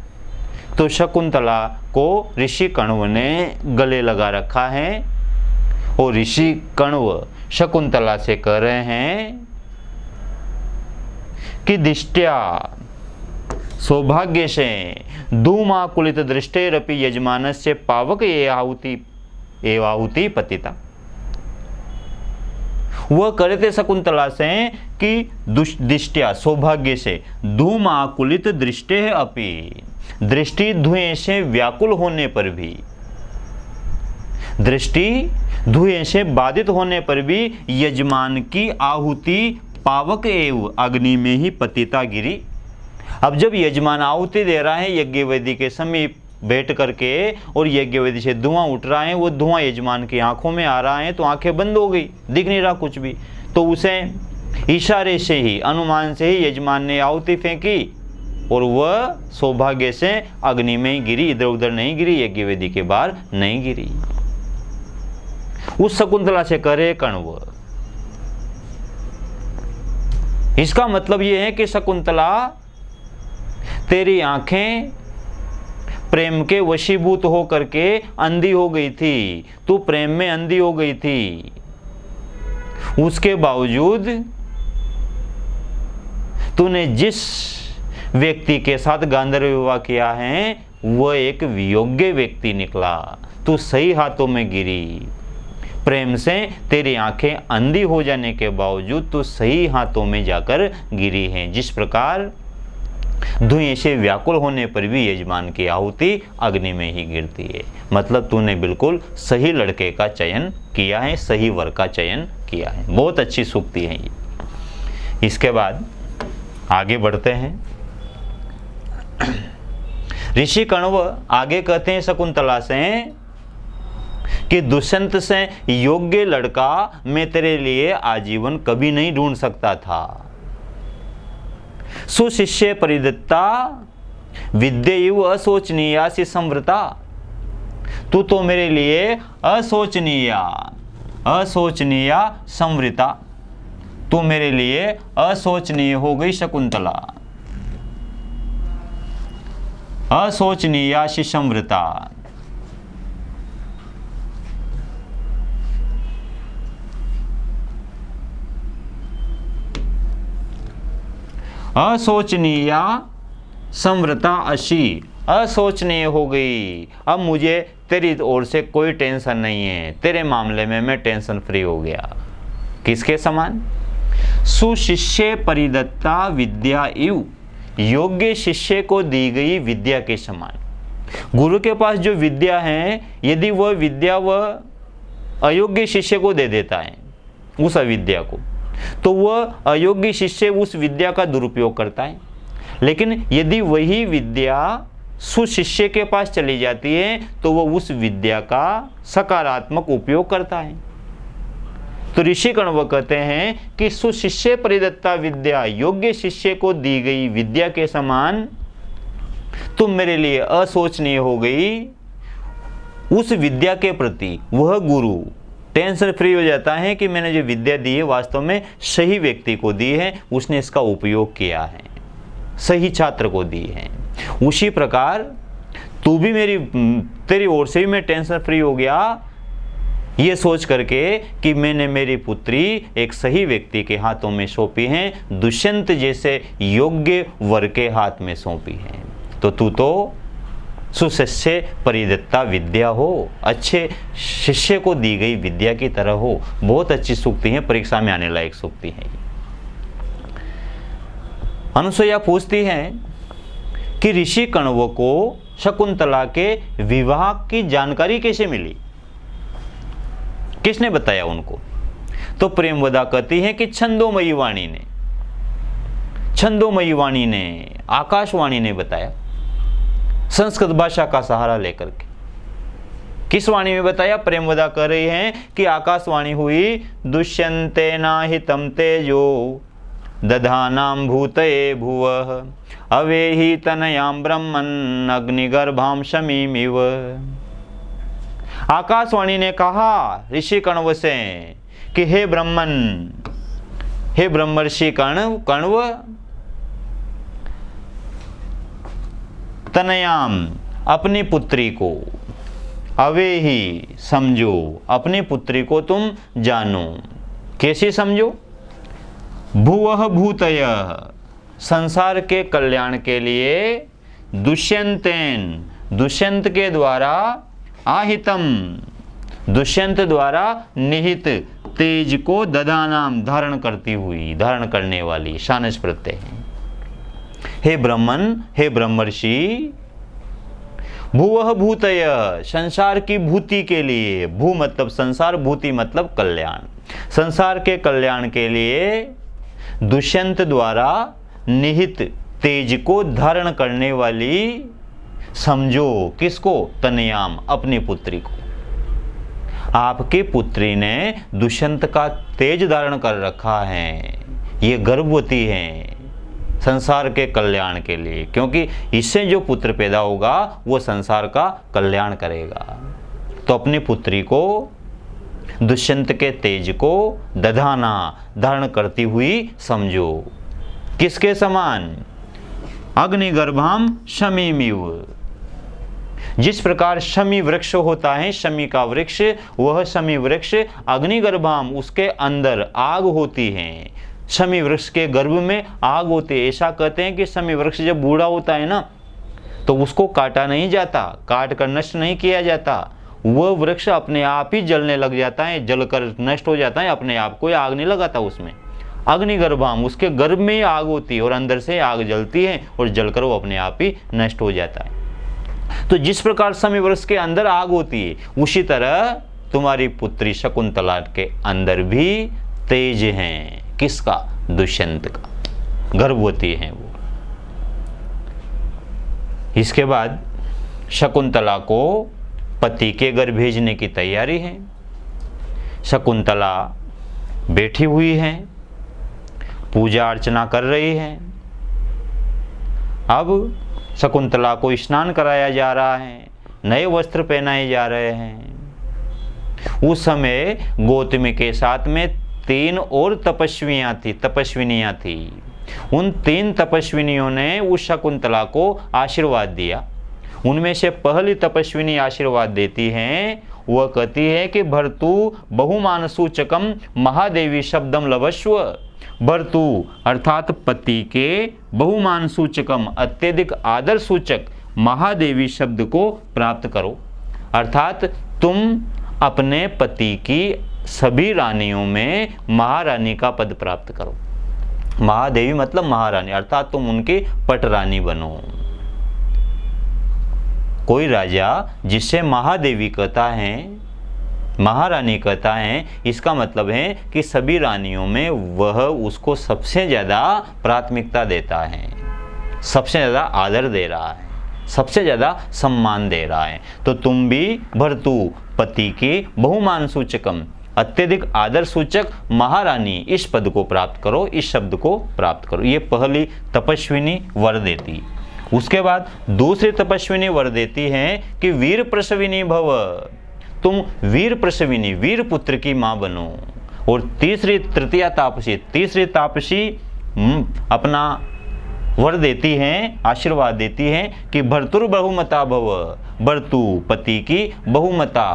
तो शकुंतला को ऋषि कण्व ने गले लगा रखा है और ऋषि कण्व शकुंतला से कह रहे हैं कि दिष्ट्या सौभाग्य से धूमाकुलित दृष्टेरपि यजमानस्य पावक एवाहुति पतिता। वह करे थे शकुंतला से कि दिष्ट्या सौभाग्य से धूमाकुलित दृष्टे अपि, दृष्टि धुएं से व्याकुल होने पर भी, दृष्टि धुएं से बाधित होने पर भी यजमान की आहुति पावक एवं अग्नि में ही पतिता गिरी। अब जब यजमान आहुति दे रहा है यज्ञ वेदी के समीप बैठ करके और यज्ञ वेदी से धुआं उठ रहा है, वो धुआं यजमान की आंखों में आ रहा है तो आंखें बंद हो गई, दिख नहीं रहा कुछ भी। तो उसे इशारे से ही, अनुमान से ही यजमान ने आहुति फेंकी और वह सौभाग्य से अग्नि में ही गिरी, इधर उधर नहीं गिरी, यज्ञ वेदी के बाहर नहीं गिरी। उस शकुंतला से करे कण्व। इसका मतलब यह है कि शकुंतला तेरी आंखें प्रेम के वशीभूत हो करके अंधी हो गई थी, तू प्रेम में अंधी हो गई थी। उसके बावजूद तूने जिस व्यक्ति के साथ गांधर्व विवाह किया है वह एक योग्य व्यक्ति निकला, तू सही हाथों में गिरी। प्रेम से तेरी आंखें अंधी हो जाने के बावजूद तू सही हाथों में जाकर गिरी है। जिस प्रकार धुएं से व्याकुल होने पर भी यजमान की आहुति अग्नि में ही गिरती है। मतलब तूने बिल्कुल सही लड़के का चयन किया है, सही वर का चयन किया है। बहुत अच्छी सूक्ति है ये। इसके बाद आगे बढ़ते हैं। ऋषि कण्व आगे कहते हैं शकुंतला से कि दुष्यंत से योग्य लड़का मैं तेरे लिए आजीवन कभी नहीं ढूंढ सकता था। सुशिष्य परिदत्ता विद्येयु अशोचनीयासि संवृता। तू तो मेरे लिए अशोचनीय संवृता, तू मेरे लिए अशोचनीय हो गई शकुंतला। अशोचनीयासि संवृता। अशोचनीय संवृता अशी, अशोचनीय हो गई। अब मुझे तेरी ओर से कोई टेंशन नहीं है, तेरे मामले में मैं टेंशन फ्री हो गया। किसके समान? सुशिष्य परिदत्ता विद्या इव, योग्य शिष्य को दी गई विद्या के समान। गुरु के पास जो विद्या है, यदि वह विद्या वह अयोग्य शिष्य को दे देता है, उस अविद्या को, तो वह अयोग्य शिष्य उस विद्या का दुरुपयोग करता है। लेकिन यदि वही विद्या सुशिष्य के पास चली जाती है तो वह उस विद्या का सकारात्मक उपयोग करता है। तो ऋषि कण्व कहते हैं कि सुशिष्य परिदत्ता विद्या, योग्य शिष्य को दी गई विद्या के समान तुम मेरे लिए अशोचनीय हो गई। उस विद्या के प्रति वह गुरु टेंशन फ्री हो जाता है कि मैंने जो विद्या दी है वास्तव में सही व्यक्ति को दी है, उसने इसका उपयोग किया है, सही छात्र को दी है। उसी प्रकार तू भी तेरी ओर से भी मैं टेंशन फ्री हो गया, ये सोच करके कि मैंने मेरी पुत्री एक सही व्यक्ति के हाथों में सौंपी है, दुष्यंत जैसे योग्य वर के हाथ में सौंपी है। तो तू तो सुशिष्य परिदत्ता विद्या हो, अच्छे शिष्य को दी गई विद्या की तरह हो। बहुत अच्छी सूक्ति है, परीक्षा में आने लायक सूक्ति है। अनुसुईया पूछती है कि ऋषि कण्व को शकुंतला के विवाह की जानकारी कैसे मिली, किसने बताया उनको? तो प्रेमवदा कहती है कि छंदोमयी वाणी ने, आकाशवाणी ने बताया, संस्कृत भाषा का सहारा लेकर के। किस वाणी में बताया? प्रेमवदा कह रही हैं कि आकाशवाणी हुई, दुष्यंते नाहितं तेजो दधानां भूतये भुवः अवेहि तनयां ब्रह्मन् अग्निगर्भां शमीमिव। आकाशवाणी ने कहा ऋषि कण्व से कि हे ब्रह्मन, हे ब्रह्मर्षि कण्व, तनयाम अपनी पुत्री को, अवे ही समझो अपनी पुत्री को तुम जानो। कैसे समझो? भुवः भूतयः संसार के कल्याण के लिए, दुष्यंतेन दुष्यंत के द्वारा, आहितम दुष्यंत द्वारा निहित, तेज को दधानाम धारण करती हुई, धारण करने वाली, शानच प्रत्यय है। हे ब्रह्मन, हे ब्रह्मर्षि, भुवः भूतयः संसार की भूति के लिए, भू मतलब संसार, भूति मतलब कल्याण, संसार के कल्याण के लिए दुष्यंत द्वारा निहित तेज को धारण करने वाली समझो। किसको? तनयाम अपनी पुत्री को। आपकी पुत्री ने दुष्यंत का तेज धारण कर रखा है, ये गर्भवती है संसार के कल्याण के लिए, क्योंकि इससे जो पुत्र पैदा होगा वो संसार का कल्याण करेगा। तो अपनी पुत्री को दुष्यंत के तेज को दधाना धारण करती हुई समझो। किसके समान? अग्निगर्भाम शमीमिव, जिस प्रकार शमी वृक्ष होता है, शमी का वृक्ष, वह शमी वृक्ष अग्निगर्भाम उसके अंदर आग होती है, शमी वृक्ष के गर्भ में आग होती है। ऐसा कहते हैं कि शमी वृक्ष जब बूढ़ा होता है ना, तो उसको काटा नहीं जाता, काट कर नष्ट नहीं किया जाता, वह वृक्ष अपने आप ही जलने लग जाता है, जलकर नष्ट हो जाता है अपने आप, कोई आग नहीं लगाता उसमें। अग्निगर्भाम उसके गर्भ में ही आग होती है और अंदर से आग जलती है और जलकर वो अपने आप ही नष्ट हो जाता है। तो जिस प्रकार शमी वृक्ष के अंदर आग होती है, उसी तरह तुम्हारी पुत्री शकुंतला के अंदर भी तेज है। किसका? दुष्यंत का, गर्भवती है वो। इसके बाद शकुंतला को पति के घर भेजने की तैयारी है। शकुंतला बैठी हुई है, पूजा अर्चना कर रही है। अब शकुंतला को स्नान कराया जा रहा है, नए वस्त्र पहनाए जा रहे हैं। उस समय गौतमी के साथ में 3 और तपस्विनियां थी। उन 3 तपस्विनियों ने उस शकुंतला को आशीर्वाद दिया। उनमें से पहली तपस्विनी आशीर्वाद देती हैं, वह कहती है कि भर्तु बहुमान सूचकम महादेवी शब्दम लभस्व। भर्तु अर्थात पति के बहुमान सूचकम अत्यधिक आदर सूचक महादेवी शब्द को प्राप्त करो, अर्थात तुम अपने पति की सभी रानियों में महारानी का पद प्राप्त करो। महादेवी मतलब महारानी, अर्थात तुम उनकी पटरानी बनो। कोई राजा जिसे महादेवी कहता है, महारानी कहता है, इसका मतलब है कि सभी रानियों में वह उसको सबसे ज़्यादा प्राथमिकता देता है, सबसे ज़्यादा आदर दे रहा है, सबसे ज़्यादा सम्मान दे रहा है। तो तुम भी भर्तु पति की बहुमान सूचकम अत्यधिक आदर सूचक महारानी इस पद को प्राप्त करो, इस शब्द को प्राप्त करो। ये पहली तपस्विनी वर देती। उसके बाद दूसरी तपस्विनी वर देती है कि वीर प्रसविनी भव, तुम वीर प्रसविनी वीर पुत्र की माँ बनो। और तीसरी तापसी अपना वर देती हैं, आशीर्वाद देती हैं कि भर्तुर बहुमता भव, भर्तु पति की बहुमता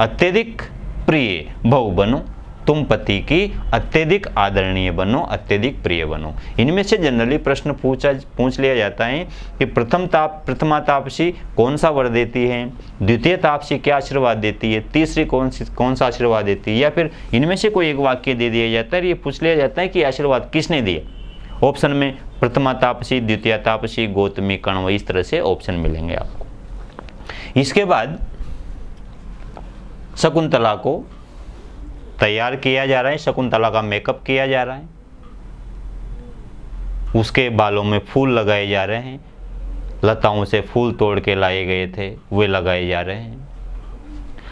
अत्यधिक प्रिय भव बनो, तुम पति की अत्यधिक आदरणीय बनो, अत्यधिक प्रिय बनो। इनमें से जनरली प्रश्न पूछ लिया जाता है कि प्रथमा तापसी कौन सा वर देती है, द्वितीय तापसी क्या आशीर्वाद देती है, तीसरी कौन सा आशीर्वाद देती है, या फिर इनमें से कोई एक वाक्य दे दिया जाता है। ये पूछ लिया जाता है कि आशीर्वाद किसने दिया। ऑप्शन में प्रथमा तापसी, द्वितीय तापसी, गौतमी, कण्व, इस तरह से ऑप्शन मिलेंगे आपको। इसके बाद शकुंतला को तैयार किया जा रहा है, शकुंतला का मेकअप किया जा रहा है, उसके बालों में फूल लगाए जा रहे हैं, लताओं से फूल तोड़ के लाए गए थे वे लगाए जा रहे हैं।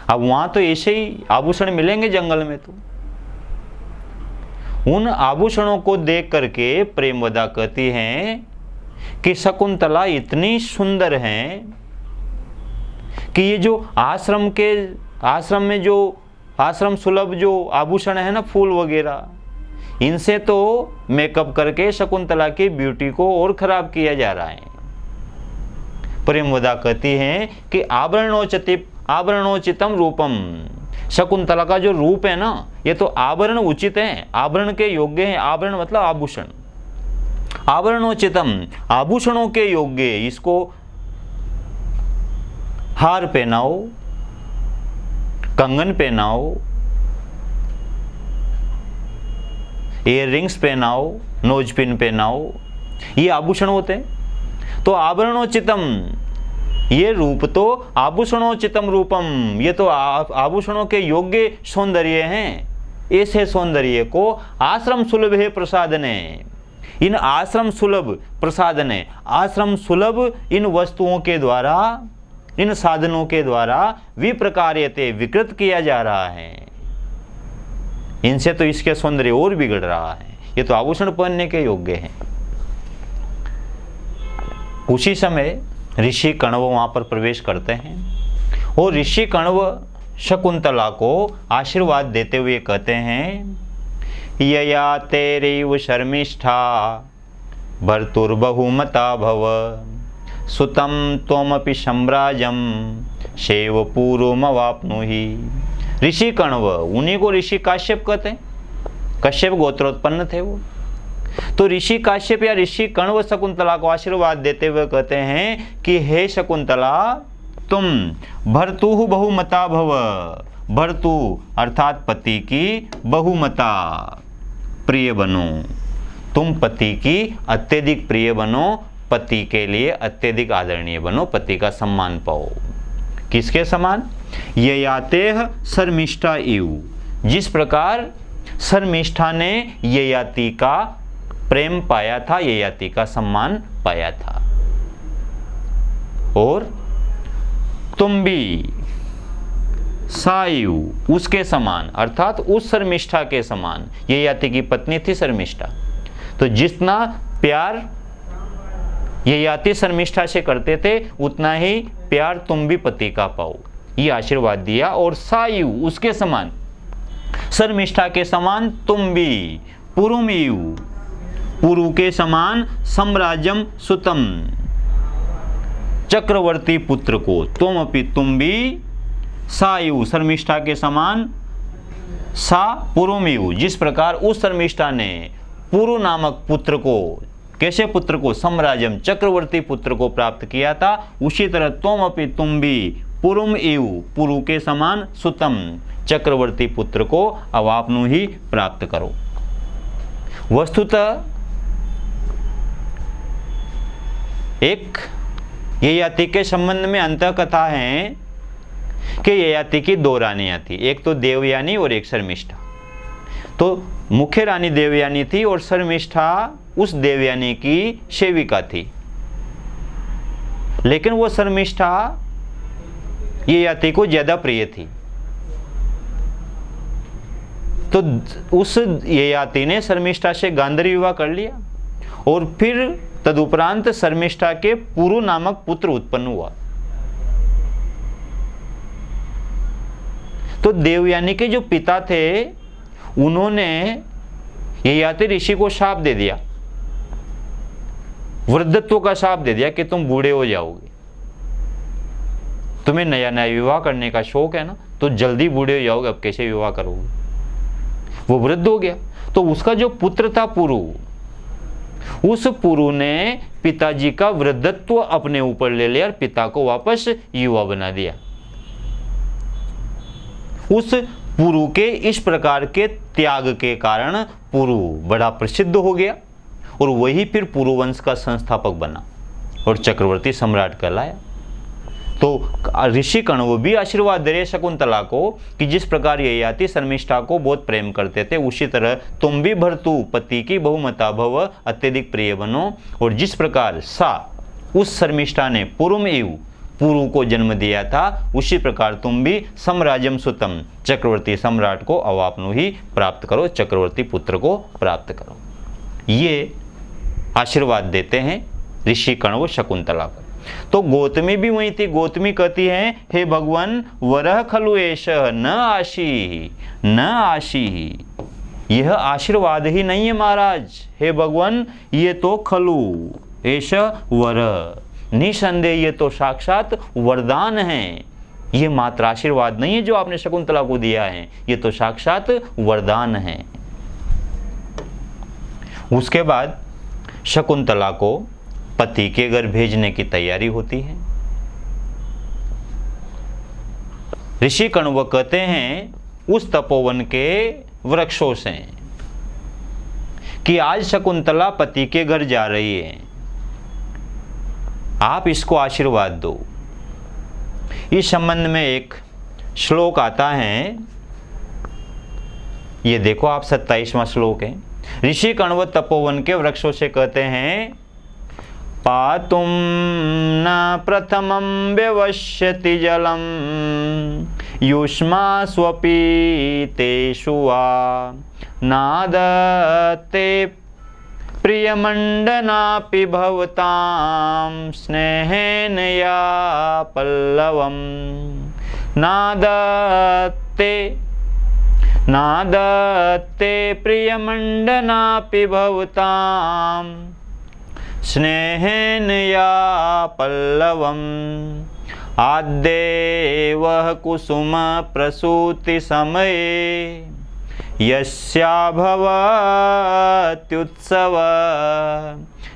अब वहाँ तो ऐसे ही आभूषण मिलेंगे जंगल में, तो उन आभूषणों को देख करके प्रेमवदा कहती हैं कि शकुंतला इतनी सुंदर हैं कि ये जो आश्रम में जो आश्रम सुलभ जो आभूषण है ना, फूल वगैरह, इनसे तो मेकअप करके शकुंतला की ब्यूटी को और खराब किया जा रहा है। प्रेमवदा कहती हैं कि आभरणोचितम रूपम। शकुंतला का जो रूप है ना, ये तो आभरण उचित है, आभरण के योग्य है। आभरण मतलब आभूषण, आभरणोचितम, आभूषणों के योग्य। इसको हार पहनाओ, कंगन पहनाओ, ईयर रिंग्स पहनाओ, नोज पिन पहनाओ, ये आभूषण होते हैं। तो आभरणोचितम, ये रूप तो आभूषणोचितम रूपम, ये तो आभूषणों के योग्य सौंदर्य हैं। ऐसे सौंदर्य को आश्रम सुलभ है प्रसादने, इन आश्रम सुलभ प्रसादने, आश्रम सुलभ इन वस्तुओं के द्वारा, इन साधनों के द्वारा विप्रकार्यते, विकृत किया जा रहा है। इनसे तो इसके सौंदर्य और बिगड़ रहा है। ये तो आभूषण पहनने के योग्य हैं। उसी समय ऋषि कण्व वहां पर प्रवेश करते हैं और ऋषि कण्व शकुंतला को आशीर्वाद देते हुए कहते हैं, यया तेरैव शर्मिष्ठा भर्तुर्बहुमता भव, सुतं त्वमपि सम्राजं शैव पूर्वमवाप्नुहि। ऋषि कण्व, उन्हीं को ऋषि काश्यप कहते हैं, कश्यप गोत्रोत्पन्न थे वो। तो ऋषि काश्यप या ऋषि कण्व शकुंतला को आशीर्वाद देते हुए कहते हैं कि हे शकुंतला, तुम भर्तुः बहुमता भव, भर्तु अर्थात पति की बहुमता प्रिय बनो, तुम पति की अत्यधिक प्रिय बनो, पति के लिए अत्यधिक आदरणीय बनो, पति का सम्मान पाओ। किसके समान? ययातेह शर्मिष्ठा इव, जिस प्रकार शर्मिष्ठा ने ययाति का प्रेम पाया था, ययाति का सम्मान पाया था। और तुम भी सायु, उसके समान, अर्थात उस शर्मिष्ठा के समान। ययाति की पत्नी थी शर्मिष्ठा, तो जितना प्यार ययाति शर्मिष्ठा से करते थे उतना ही प्यार तुम भी पति का पाओ, ये आशीर्वाद दिया। और सायु, उसके समान, शर्मिष्ठा के समान तुम भी, पुरुमियु, पुरु के समान, सम्राज्यम सुतम, चक्रवर्ती पुत्र को, तुम अपि, तुम भी, सायु, शर्मिष्ठा के समान, सा पुरुमियु, जिस प्रकार उस शर्मिष्ठा ने पुरु नामक पुत्र को, कैसे पुत्र को? सम्राज्यम, चक्रवर्ती पुत्र को प्राप्त किया था, उसी तरह तुम अपि, तुम भी, पुरुम एव, पुरु के समान, सुतम, चक्रवर्ती पुत्र को अवाप्नु ही प्राप्त करो। वस्तुतः एक ययाति के संबंध में अंतः कथा है कि ययाति की दो रानियां थी, एक तो देवयानी और एक शर्मिष्ठा। तो मुख्य रानी देवयानी थी और शर्मिष्ठा उस देवयानी की सेविका थी। लेकिन वो शर्मिष्ठा ययाति को ज्यादा प्रिय थी, तो उस ययाति ने शर्मिष्ठा से गांधारी विवाह कर लिया और फिर तदुपरांत शर्मिष्ठा के पुरु नामक पुत्र उत्पन्न हुआ। तो देवयानी के जो पिता थे उन्होंने ययाति ऋषि को शाप दे दिया, वृद्धत्व का शाप दे दिया कि तुम बूढ़े हो जाओगे, तुम्हें नया नया विवाह करने का शौक है ना, तो जल्दी बूढ़े हो जाओगे, अब कैसे विवाह करोगे? वो वृद्ध हो गया। तो उसका जो पुत्र था पुरु, उस पुरु ने पिताजी का वृद्धत्व अपने ऊपर ले लिया और पिता को वापस युवा बना दिया। उस पुरु के इस प्रकार के त्याग के कारण पुरु बड़ा प्रसिद्ध हो गया और वही फिर पुरु वंश का संस्थापक बना और चक्रवर्ती सम्राट कहलाया। तो ऋषि कण्व भी आशीर्वाद दे रहे शकुंतला को कि जिस प्रकार ययाति शर्मिष्ठा को बहुत प्रेम करते थे, उसी तरह तुम भी भर्तु, पति की बहुमता भव, अत्यधिक प्रिय बनो। और जिस प्रकार सा, उस शर्मिष्ठा ने पुरुम एव, पुरु को जन्म दिया था, उसी प्रकार तुम भी सम्राज्यम सुतम, चक्रवर्ती सम्राट को अवाप्नु ही प्राप्त करो, चक्रवर्ती पुत्र को प्राप्त करो। ये आशीर्वाद देते हैं ऋषि कण्व शकुंतला को। तो गौतमी भी वही थी। गौतमी कहती है, हे भगवान, वरह खलु एष न आशी न आशी, यह आशीर्वाद ही नहीं है महाराज। हे भगवान, ये तो खलु एष वर, निसंदेह ये तो साक्षात वरदान है। ये मात्र आशीर्वाद नहीं है जो आपने शकुंतला को दिया है, ये तो साक्षात वरदान है। उसके बाद शकुंतला को पति के घर भेजने की तैयारी होती है। ऋषि कण्व कहते हैं उस तपोवन के वृक्षों से कि आज शकुंतला पति के घर जा रही है, आप इसको आशीर्वाद दो। इस संबंध में एक श्लोक आता है, ये देखो आप 27वां श्लोक है। ऋषि कण्व तपोवन के वृक्षों से कहते हैं पातुम न प्रथमं व्यवस्यति जलम युष्मा स्वपीतेषु वा नादते प्रियमण्डनापि भवतां स्नेहेन या पल्लवं नादते प्रियमण्डनापि भवतां स्नेहेन या पल्लवम् आद्देवः कुसुम प्रसूति समये यस्याभवत्युत्सव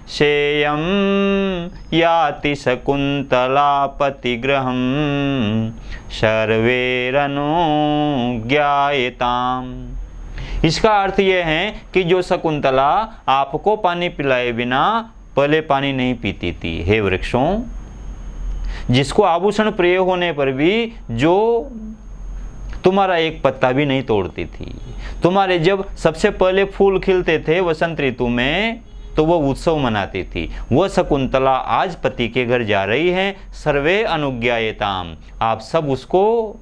शेयं याति शकुन्तला पतिगृहं सर्वैरनुज्ञायताम्। इसका अर्थ यह है कि जो शकुंतला आपको पानी पिलाए बिना पहले पानी नहीं पीती थी, हे वृक्षों, जिसको आभूषण प्रिय होने पर भी जो तुम्हारा एक पत्ता भी नहीं तोड़ती थी, तुम्हारे जब सबसे पहले फूल खिलते थे वसंत ऋतु में तो वो उत्सव मनाती थी, वह शकुंतला आज पति के घर जा रही है। सर्वे अनुज्ञायताम, आप सब उसको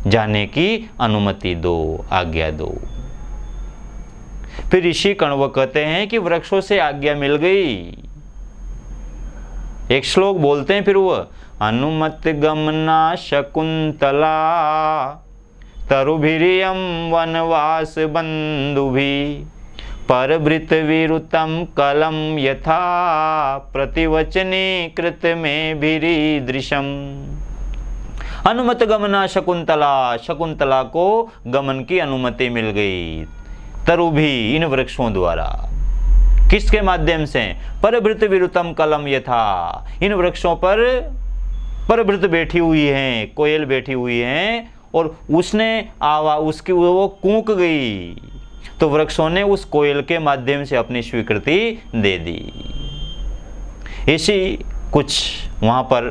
जाने की अनुमति दो, आज्ञा दो। फिर ऋषि कण्व कहते हैं कि वृक्षों से आज्ञा मिल गई। एक श्लोक बोलते हैं फिर वह अनुमति गमना शकुंतला तरुभिरियं वनवास बंधुभि परभृत विरुतम कलम यथा प्रतिवचने कृत में भिरीदृशम। अनुमत गमना शकुंतला, शकुंतला को गमन की अनुमति मिल गई तरुभी, इन वृक्षों द्वारा। किसके माध्यम से? परभृत विरुतम कलम यथा, इन वृक्षों पर परभृत बैठी हुई हैं, कोयल बैठी हुई हैं और उसने उसकी वो कूक गई तो वृक्षों ने उस कोयल के माध्यम से अपनी स्वीकृति दे दी। इसी कुछ वहाँ पर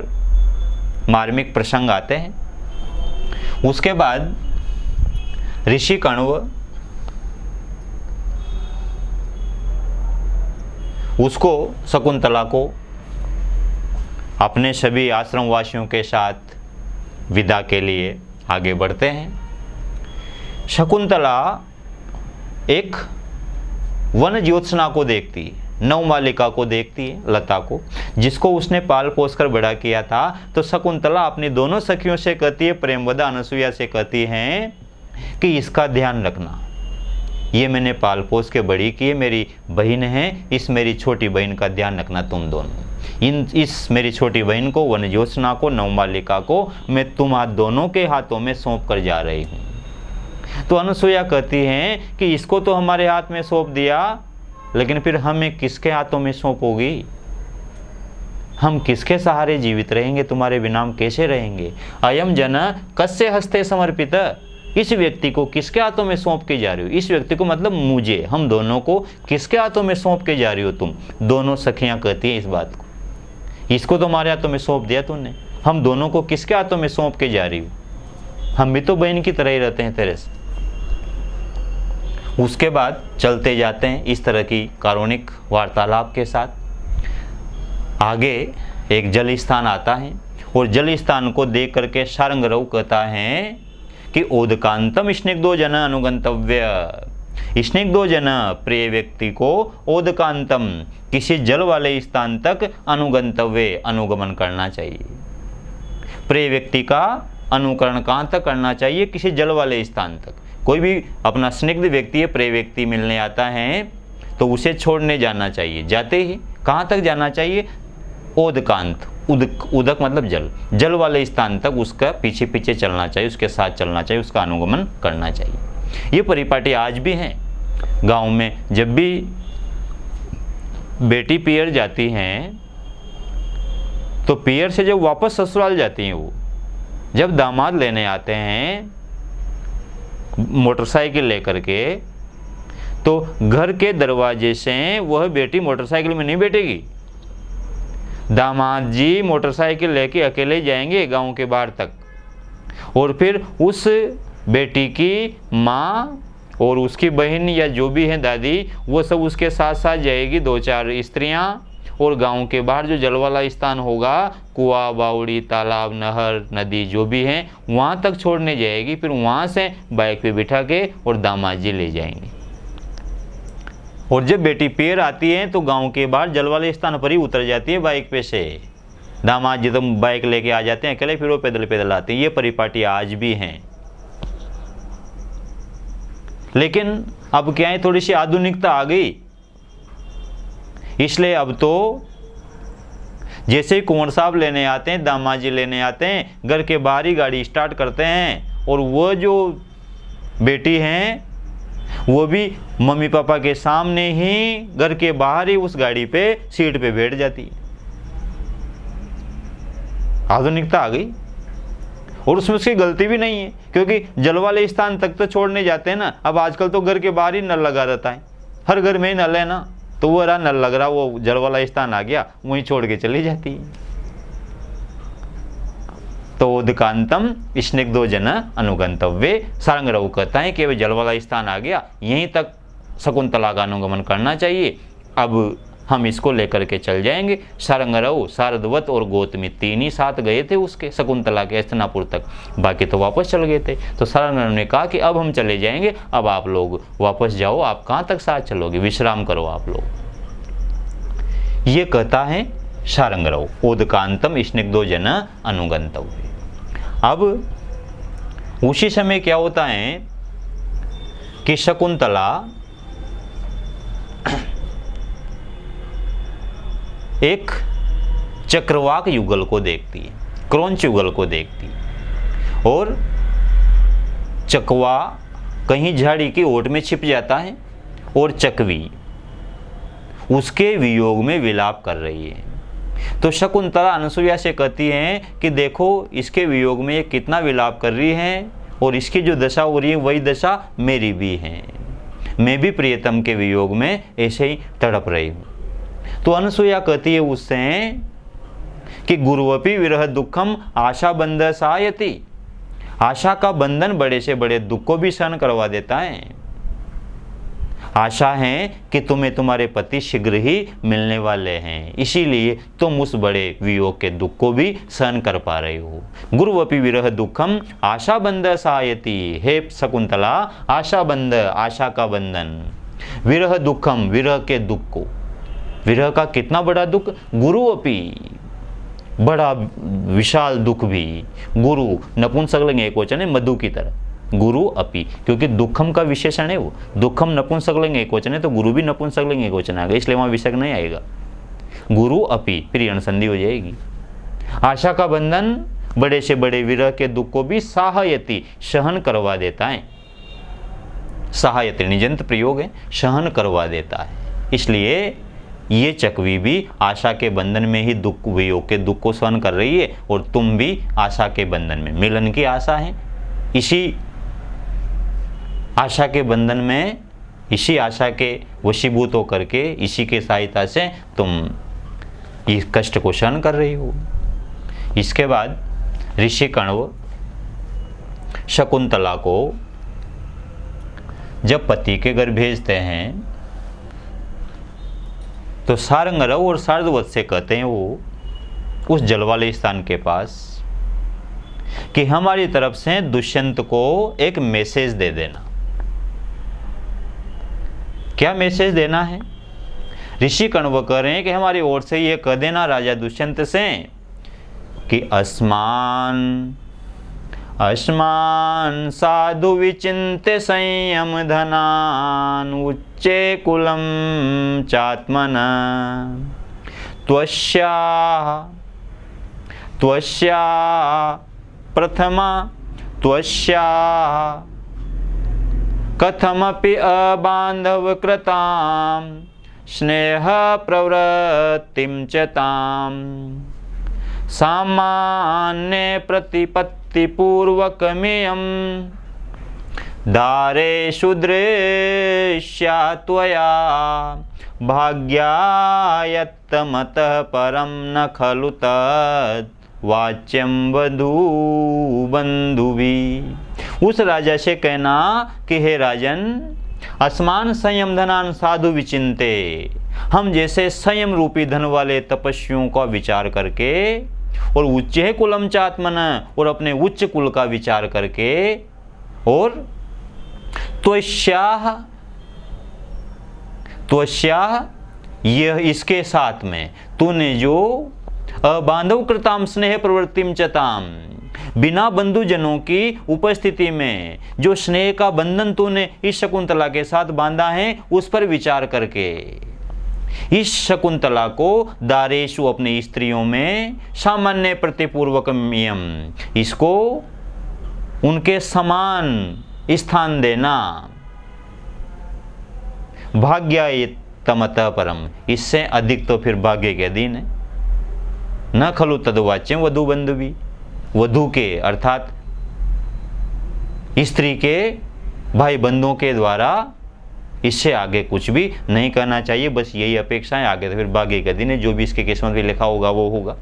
मार्मिक प्रसंग आते हैं। उसके बाद ऋषि कण्व उसको, शकुंतला को अपने सभी आश्रम वासियों के साथ विदा के लिए आगे बढ़ते हैं। शकुंतला एक वन ज्योत्सना को देखती है, नवमालिका को देखती है, लता को, जिसको उसने पाल पोस कर बड़ा किया था। तो शकुंतला अपनी दोनों सखियों से कहती है, प्रेमवदा अनसुईया से कहती हैं कि इसका ध्यान रखना, ये मैंने पाल पोस के बड़ी की है, मेरी बहन है, इस मेरी छोटी बहन का ध्यान रखना तुम दोनों। इस मेरी छोटी बहन को, वन ज्योत्सना को, नवमालिका को मैं तुम दोनों के हाथों में सौंप कर जा रही हूँ। तो अनसुईया कहती हैं कि इसको तो हमारे हाथ में सौंप दिया, लेकिन फिर हमें किसके हाथों में सौंपोगी? हम किसके सहारे जीवित रहेंगे? तुम्हारे बिना हम कैसे रहेंगे? अयम जन कस्य हस्ते समर्पित, इस व्यक्ति को किसके हाथों में सौंप के जा रही हो? इस व्यक्ति को मतलब मुझे, हम दोनों को किसके हाथों में सौंप के जा रही हो तुम? दोनों सखियां कहती हैं इस बात को, इसको तो हमारे हाथों में सौंप दिया तूने, हम दोनों को किसके हाथों में सौंप के जा रही हो? हम भी तो बहन की तरह ही रहते हैं तेरे से। उसके बाद चलते जाते हैं इस तरह की कारुणिक वार्तालाप के साथ। आगे एक जल स्थान आता है और जल स्थान को देख करके शार्ंगरव कहता है कि ओदकांतम स्निग्धो जन अनुगंतव्य। स्निग्धो जन, प्रिय व्यक्ति को ओदकांतम, किसी जल वाले स्थान तक अनुगंतव्य, अनुगमन करना चाहिए। प्रिय व्यक्ति का अनुकरण कहाँ तक करना चाहिए? किसी जल वाले स्थान तक। कोई भी अपना स्निग्ध व्यक्ति है, प्रिय व्यक्ति मिलने आता है तो उसे छोड़ने जाना चाहिए। जाते ही कहाँ तक जाना चाहिए? ओदकांत, उदक मतलब जल, जल वाले स्थान तक उसका पीछे पीछे चलना चाहिए, उसके साथ चलना चाहिए, उसका अनुगमन करना चाहिए। ये परिपाटी आज भी हैं गांव में। जब भी बेटी पियर जाती हैं तो पियर से जब वापस ससुराल जाती हैं, वो जब दामाद लेने आते हैं मोटरसाइकिल लेकर के, तो घर के दरवाजे से वह बेटी मोटरसाइकिल में नहीं बैठेगी, दामाद जी मोटरसाइकिल लेके अकेले जाएंगे गांव के बाहर तक, और फिर उस बेटी की माँ और उसकी बहन या जो भी है दादी, वो सब उसके साथ साथ जाएगी, 2-4 स्त्रियां, और गांव के बाहर जो जल वाला स्थान होगा, कुआं, बावड़ी, तालाब, नहर, नदी जो भी है, वहां तक छोड़ने जाएगी। फिर वहां से बाइक पे बिठा के और दामाद जी ले जाएंगे। और जब बेटी पियर आती है तो गांव के बाहर जल वाले स्थान पर ही उतर जाती है बाइक पे से, दामाद जी तो बाइक लेके आ जाते हैं अकेले, फिर वो पैदल पैदल आते हैं। ये परिपाटी आज भी हैं। लेकिन अब क्या है, थोड़ी सी आधुनिकता आ गई, इसलिए अब तो जैसे ही कुंवर साहब लेने आते हैं, दामाद जी लेने आते हैं, घर के बाहर ही गाड़ी स्टार्ट करते हैं, और वो जो बेटी हैं वो भी मम्मी पापा के सामने ही घर के बाहर ही उस गाड़ी पे सीट पे बैठ जाती है। आधुनिकता आ गई, और उसमें उसकी गलती भी नहीं है, क्योंकि जल वाले स्थान तक तो छोड़ने जाते हैं ना। अब आजकल तो घर के बाहर ही नल लगा रहता है, हर घर में ही नल है ना, तो वो रहा नल लग रहा, वो जल वाला स्थान आ गया, वहीं छोड़ के चली जाती है। तो उदकांतम स्निग्धो जन अनुगंतव्ये, सारंगरऊ कहता है कि जल वाला स्थान आ गया, यहीं तक शकुंतला का अनुगमन करना चाहिए, अब हम इसको लेकर के चल जाएंगे। सारंगरऊ, शारदवत और गौतमी 3 ही साथ गए थे उसके, शकुंतला के हस्तिनापुर तक, बाकी तो वापस चल गए थे। तो सारंगरऊ ने कहा कि अब हम चले जाएंगे, अब आप लोग वापस जाओ, आप कहाँ तक साथ चलोगे, विश्राम करो आप लोग। ये कहता है सारंगरऊ, उदकांतम स्निग्धो जन अनुगंतव्ये। अब उसी समय क्या होता है कि शकुंतला एक चक्रवाक युगल को देखती है, क्रौंच युगल को देखती है, और चकवा कहीं झाड़ी की ओट में छिप जाता है, और चकवी उसके वियोग में विलाप कर रही है। तो शकुंतला अनसुईया से कहती है कि देखो इसके वियोग में ये कितना विलाप कर रही है, और इसकी जो दशा हो रही है वही दशा मेरी भी है, मैं भी प्रियतम के वियोग में ऐसे ही तड़प रही हूँ। तो अनसुईया कहती है उससे कि गुरुवपि विरह दुखम आशा बंध सहायति, आशा का बंधन बड़े से बड़े दुख को भी सहन करवा देता है। आशा है कि तुम्हें तुम्हारे पति शीघ्र ही मिलने वाले हैं, इसीलिए तुम उस बड़े वियोग के दुख को भी सहन कर पा रहे हो। गुरुवपि विरह दुखम आशा बंध सहायति, हे शकुंतला, आशा बंध, आशा का बंधन, विरह दुखम, विरह के दुख को, विरह का कितना बड़ा दुख, गुरुवपि, बड़ा विशाल दुख भी, गुरु नपुंसकलिंग एकवचन है, मधु की तरह, गुरु अपि, क्योंकि दुखम का विशेषण है वो, दुखम नपुंसकलिंग एकवचन है, तो गुरु भी नपुंसकलिंग एकवचन आ गया, इसलिए वहां विसर्ग नहीं आएगा, गुरु अपि, फिर यण संधि हो जाएगी। आशा का बंधन बड़े से बड़े विरह के दुख को भी सहायति, सहन करवा देता है, सहायति निजंत प्रयोग है, सहन करवा देता है। इसलिए ये चकवी भी आशा के बंधन में ही दुख, वियोग के दुख को सहन कर रही है, और तुम भी आशा के बंधन में, मिलन की आशा है, इसी आशा के बंधन में, इसी आशा के वशीभूत होकर के, इसी के सहायता से तुम इस कष्ट को सहन कर रही हो। इसके बाद ऋषि कण्व शकुंतला को जब पति के घर भेजते हैं तो सारंगरऊ और शारदवत से कहते हैं वो उस जल वाले स्थान के पास कि हमारी तरफ से दुष्यंत को एक मैसेज दे देना। क्या मैसेज देना है? ऋषि कण्व कह रहे हैं कि हमारी ओर से ये कह देना राजा दुष्यंत से कि अस्मान अस्मान साधु विचिन्त्य संयम धनान उच्चे कुलम चात्मना, त्वस्याः प्रथमा त्वस्याः कथमपि अबान्धवकृतां स्नेह प्रवृत्तिं च तां सामान्य प्रतिपत्तिपूर्वकमियं दारेषु दृश्या त्वया भाग्यायत्तमतः परं न खलु तत् वाच्यम वधू बंधुभी। उस राजा से कहना कि हे राजन, असमान संयम धनान साधु विचिंते, हम जैसे संयम रूपी धन वाले तपस्वियों का विचार करके और उच्च कुलम चात्मन, और अपने उच्च कुल का विचार करके, और त्वस्याः यह इसके साथ में तूने जो अबांधव कृताम स्नेह प्रवृत्तिम चताम, बिना बंधुजनों की उपस्थिति में जो स्नेह का बंधन तूने इस शकुंतला के साथ बांधा है, उस पर विचार करके इस शकुंतला को दारेशु अपनी स्त्रियों में सामान्य प्रतिपूर्वकमियम, इसको उनके समान स्थान देना, भाग्यायतमतः परम, इससे अधिक तो फिर भाग्य के अधीन है। न खलु तदवाच्यम वधू बंधुवी, वधू के अर्थात स्त्री के भाई बंधुओं के द्वारा इससे आगे कुछ भी नहीं करना चाहिए। बस यही अपेक्षा है, आगे तो फिर भाग्य का दिन है, जो भी इसके किस्मत में लिखा होगा वो होगा।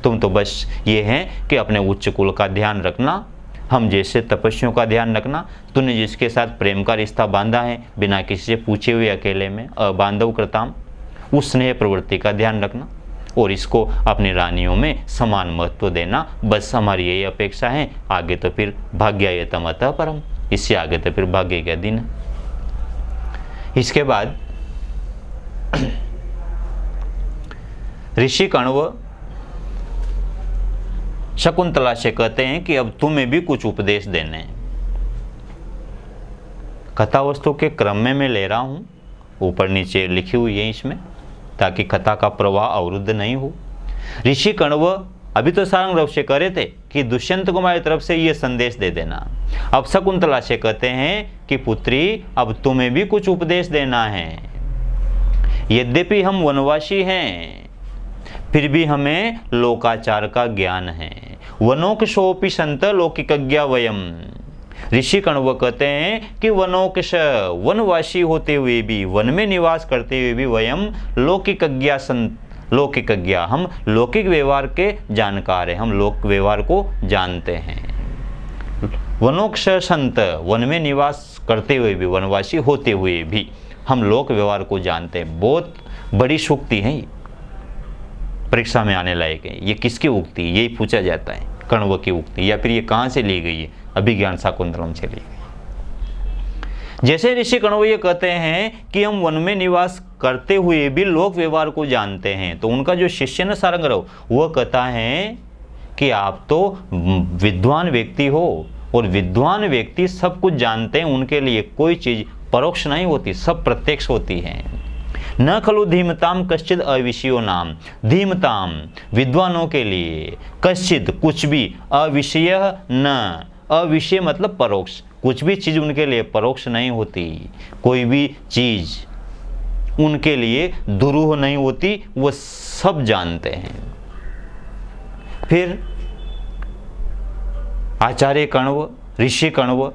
तुम तो बस ये है कि अपने उच्च कुल का ध्यान रखना, हम जैसे तपस्वियों का ध्यान रखना, तूने जिसके साथ प्रेम का रिश्ता बांधा है बिना किसी से पूछे हुए अकेले में, अबांधव कृताम, उस स्नेह प्रवृत्ति का ध्यान रखना और इसको अपनी रानियों में समान महत्व देना। बस हमारी यही अपेक्षा है, आगे तो फिर भाग्यायतमतः परम, इससे आगे तो फिर भाग्य का दिन है। इसके बाद ऋषि कण्व शकुंतला से कहते हैं कि अब तुम्हें भी कुछ उपदेश देने हैं। कथा वस्तु के क्रम में मैं ले रहा हूँ, ऊपर नीचे लिखी हुई है इसमें, ताकि कथा का प्रवाह अवरुद्ध नहीं हो। ऋषि कण्व अभी तो सारंग रव से कह रहे थे कि दुष्यंत कुमार की तरफ से ये संदेश दे देना। अब शकुंतला से कहते हैं कि पुत्री, अब तुम्हें भी कुछ उपदेश देना है। यद्यपि हम वनवासी हैं, फिर भी हमें लोकाचार का ज्ञान है। वनोकशोपि संत लौकिकज्ञा वयम। ऋषि कण्व कहते हैं कि वनोकश, वनवासी होते हुए भी, वन में निवास करते हुए भी, वयम लौकिकज्ञा संत, लौकिकज्ञा, हम लौकिक व्यवहार के जानकार हैं, हम लोक व्यवहार को जानते हैं। वनोक्ष संत, वन में निवास करते हुए भी, वनवासी होते हुए भी हम लोक व्यवहार को जानते हैं। बहुत बड़ी सूक्ति है, परीक्षा में आने लायक है। ये किसकी उक्ति, यही पूछा जाता है, कण्व की उक्ति, या फिर ये कहाँ से ली गई है? अभिज्ञान शाकुंतलम से ली गई। जैसे ऋषि कण्व ये कहते हैं कि हम वन में निवास करते हुए भी लोक व्यवहार को जानते हैं, तो उनका जो शिष्य न सारंग रव, वह कहता है कि आप तो विद्वान व्यक्ति हो, और विद्वान व्यक्ति सब कुछ जानते हैं, उनके लिए कोई चीज़ परोक्ष नहीं होती, सब प्रत्यक्ष होती है। न खलु धीमताम कश्चित अविषयो नाम, धीमताम विद्वानों के लिए, कश्चित कुछ भी, अविषय न, अविषय मतलब परोक्ष, कुछ भी चीज़ उनके लिए परोक्ष नहीं होती, कोई भी चीज़ उनके लिए दुरूह नहीं होती, वो सब जानते हैं। फिर आचार्य कण्व, ऋषि कण्व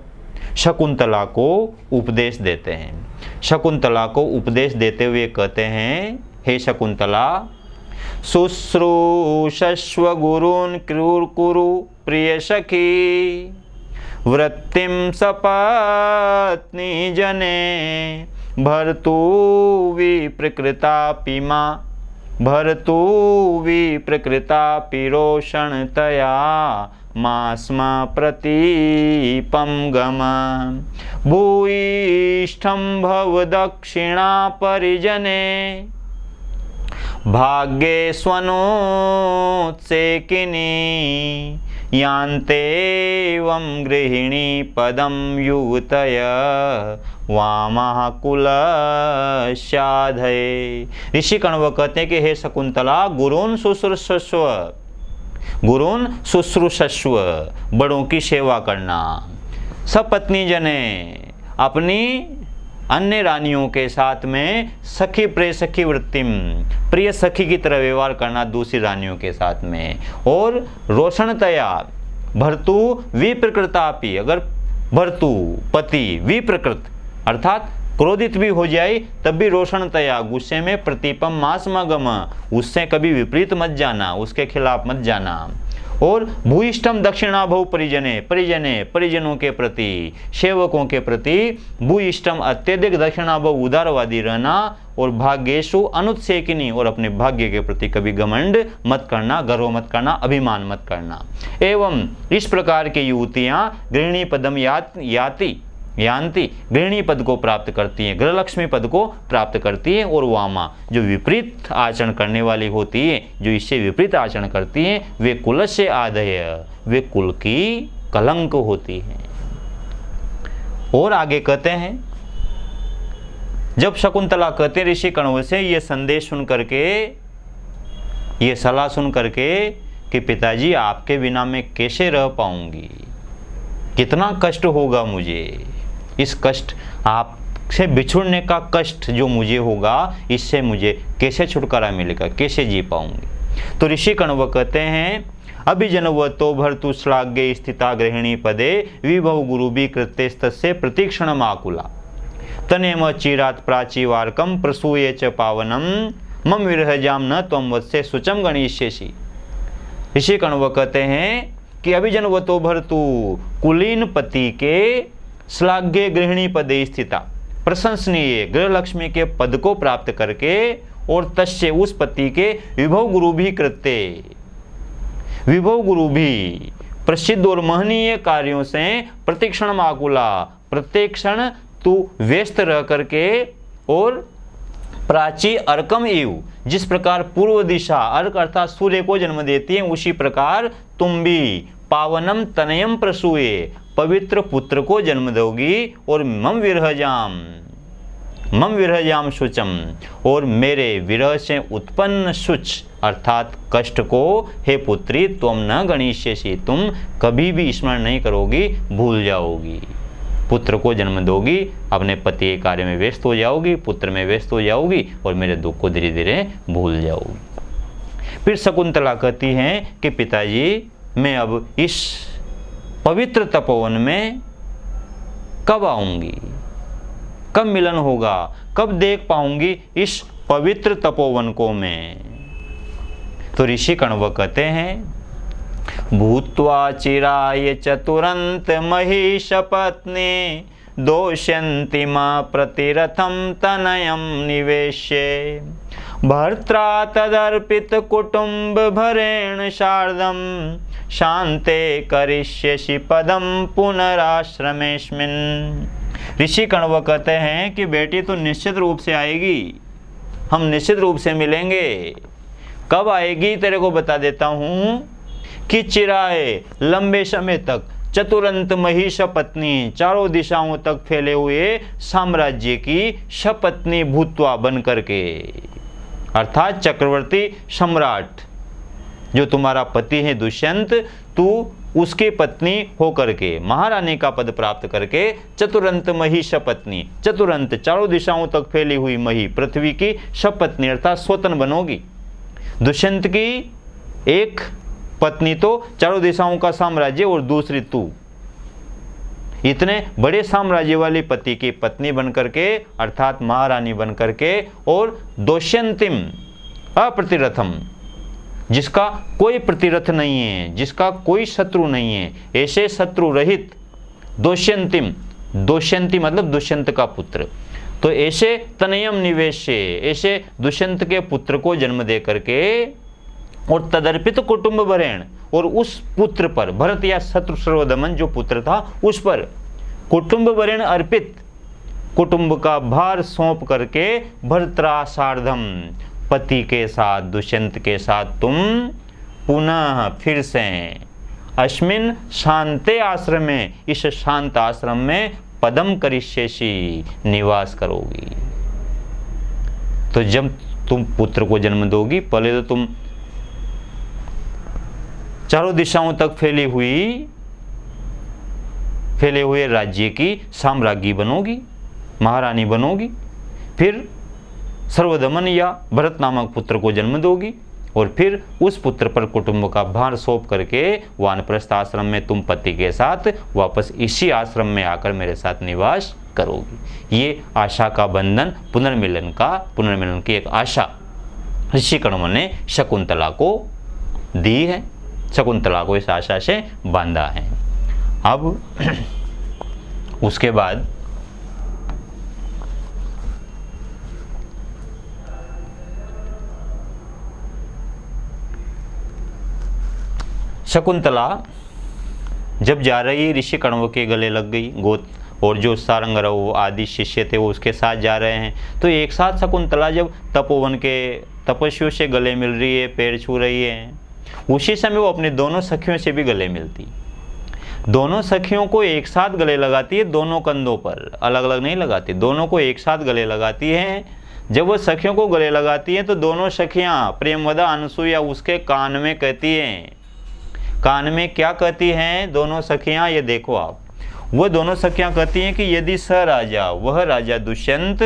शकुंतला को उपदेश देते हैं। शकुंतला को उपदेश देते हुए कहते हैं, हे शकुंतला, शुश्रूषस्व गुरून् कुरु प्रिय सखी, वृत्तिं सपत्नी जने, भर्तु विप्रकृतापि मां, भर्तु विप्रकृतापि रोषणतया मास्म प्रतीपं गम, भूयिष्ठं भव दक्षिणा परिजने, भाग्ये स्वनोत्सेकिनी, यान्तेवं गृहिणी पदं युवतय वामः कुलस्याधये। ऋषि कण्व कहते हैं कि हे शकुंतला, गुरून् शुश्रूषस्व, गुरून् शुश्रूषस्व, बड़ों की सेवा करना। सपत्नी जने, अपनी अन्य रानियों के साथ में सखी प्रिय सखी वृत्तिम, प्रिय सखी की तरह व्यवहार करना दूसरी रानियों के साथ में। और रोषणतया भर्तु विप्रकृतापि, अगर भर्तु पति विप्रकृत अर्थात क्रोधित भी हो जाए तब भी रोषणतया, गुस्से में प्रतिपम मासमगम, उससे कभी विपरीत मत जाना, उसके खिलाफ मत जाना। और भूइष्टम दक्षिणाभव परिजने, परिजनों के प्रति, सेवकों के प्रति भूइष्टम अत्यधिक दक्षिणाभव उदारवादी रहना। और भाग्येषु अनुत्सेकिनी, और अपने भाग्य के प्रति कभी घमंड मत करना, गर्व मत करना, अभिमान मत करना। एवं इस प्रकार की युवतियां गृहिणी पदम यान्ति, गृहिणी पद को प्राप्त करती हैं, गृहलक्ष्मी पद को प्राप्त करती हैं। और वामा, जो विपरीत आचरण करने वाली होती है, जो इससे विपरीत आचरण करती हैं, वे कुल से आधेय, वे कुल की कलंक होती हैं। और आगे कहते हैं, जब शकुंतला कहते ऋषि कण्व से ये संदेश सुन करके, ये सलाह सुन करके कि पिताजी आपके बिना मैं कैसे रह पाऊंगी, कितना कष्ट होगा मुझे, इस कष्ट, आपसे बिछुड़ने का कष्ट जो मुझे होगा, इससे मुझे कैसे छुटकारा मिलेगा, कैसे जी पाऊंगी। तो ऋषि कण्व कहते हैं, अभिजनवतो भर्तु श्लाघ्ये स्थिता गृहिणी पदे विभव गुरुभि कृत्यस्तस्य प्रतीक्षणम् आकुला तनेम चिरात् प्राचीवार्कम प्रसूये च पावनम मम विरहजाम न त्वं वत्से शुचम गणिष्यसि। ऋषि कण्व कहते हैं कि अभिजनवतो भर्तु, कुलीन पति के श्लाघ्य गृहिणी पदे स्थिता, प्रशंसनीय गृहलक्ष्मी के पद को प्राप्त करके, और तस्य उस पति के विभव गुरु भी कृत्य, विभव गुरु भी प्रसिद्ध और महनीय कार्यों से प्रतिक्षण आकुला, प्रत्येक क्षण तू व्यस्त रह करके, और प्राची अर्कम एव, जिस प्रकार पूर्व दिशा अर्क अर्थात सूर्य को जन्म देती है, उसी प्रकार तुम भी पावनम तनयम प्रसूये, पवित्र पुत्र को जन्म दोगी। और मम विरहजाम शुचम, और मेरे विरह से उत्पन्न शुच अर्थात कष्ट को हे पुत्री तुम न गणिष्यसि, तुम कभी भी स्मरण नहीं करोगी, भूल जाओगी। पुत्र को जन्म दोगी, अपने पति के कार्य में व्यस्त हो जाओगी, पुत्र में व्यस्त हो जाओगी, और मेरे दुख को धीरे धीरे भूल जाओगी। फिर शकुंतला कहती हैं कि पिताजी, मैं अब इस पवित्र तपोवन में कब आऊंगी, कब मिलन होगा, कब देख पाऊंगी इस पवित्र तपोवन को मैं। तो ऋषि कण्व कहते हैं, भूत्वा चिराय चतुरंत महिष पत्नी दोष्यन्ति मां प्रतिरथम तनयम निवेश्य भर्त्रा तदर्पित कुटुंब भरेण शार्दम शांते करिष्यसि पदम पुनराश्रमेस्मिन्। ऋषि कण्व कहते हैं कि बेटी तो निश्चित रूप से आएगी, हम निश्चित रूप से मिलेंगे। कब आएगी तेरे को बता देता हूं कि चिराए लंबे समय तक चतुरंत महिष पत्नी, चारों दिशाओं तक फैले हुए साम्राज्य की सपत्नी भूत्वा बन करके, अर्थात चक्रवर्ती सम्राट जो तुम्हारा पति है दुष्यंत, तू उसकी पत्नी होकर के महारानी का पद प्राप्त करके चतुरंत महिष पत्नी, चतुरंत चारों दिशाओं तक फैली हुई मही पृथ्वी की सपत्नी अर्थात स्वतन बनोगी। दुष्यंत की एक पत्नी तो चारों दिशाओं का साम्राज्य और दूसरी तू, इतने बड़े साम्राज्य वाली पति की पत्नी बनकर के अर्थात महारानी बनकर के, और दोष्यंतिम अप्रतिरथम, जिसका कोई प्रतिरथ नहीं है, जिसका कोई शत्रु नहीं है, ऐसे शत्रु रहित दोष्यंतिम, दोष्यंती मतलब दुष्यंत का पुत्र, तो ऐसे तनयम निवेश, ऐसे दुष्यंत के पुत्र को जन्म दे करके, और तदर्पित कुटुंब भरेण, और उस पुत्र पर, भरत या शत्रु सर्वदमन जो पुत्र था उस पर कुटुंब भरेण अर्पित, कुटुंब का भार सौंप करके, भर्त्रा सार्धम पति के साथ, दुष्यंत के साथ तुम पुनः फिर से अस्मिन शांते आश्रम में, इस शांत आश्रम में पदम करिष्यसि, निवास करोगी। तो जब तुम पुत्र को जन्म दोगी, पहले तो तुम चारों दिशाओं तक फैले हुए राज्य की साम्राज्ञी बनोगी, महारानी बनोगी। फिर सर्वदमन या भरत नामक पुत्र को जन्म दोगी और फिर उस पुत्र पर कुटुंब का भार सौंप करके वानप्रस्थ आश्रम में तुम पति के साथ वापस इसी आश्रम में आकर मेरे साथ निवास करोगी। ये आशा का बंधन, पुनर्मिलन की एक आशा ऋषिगणों ने शकुंतला को दी है, शकुंतला को इस आशा से बांधा है। अब उसके बाद शकुंतला जब जा रही ऋषि कण्व के गले लग गई, गोत और जो सारंगरव आदि शिष्य थे वो उसके साथ जा रहे हैं। तो एक साथ शकुंतला जब तपोवन के तपस्वियों से गले मिल रही है, पैर छू रही है, उसी समय वो अपनी दोनों सखियों से भी गले मिलती। दोनों सखियों को एक साथ गले लगाती है, दोनों कंधों पर, अलग अलग नहीं लगाती, दोनों को एक साथ गले लगाती है। जब वो सखियों को गले लगाती हैं तो दोनों सखियां प्रेमवदा अनसुईया उसके कान में कहती हैं, कान में क्या कहती हैं दोनों सखियां, ये देखो आप, वो दोनों सखियां कहती हैं कि यदि स राजा, वह राजा दुष्यंत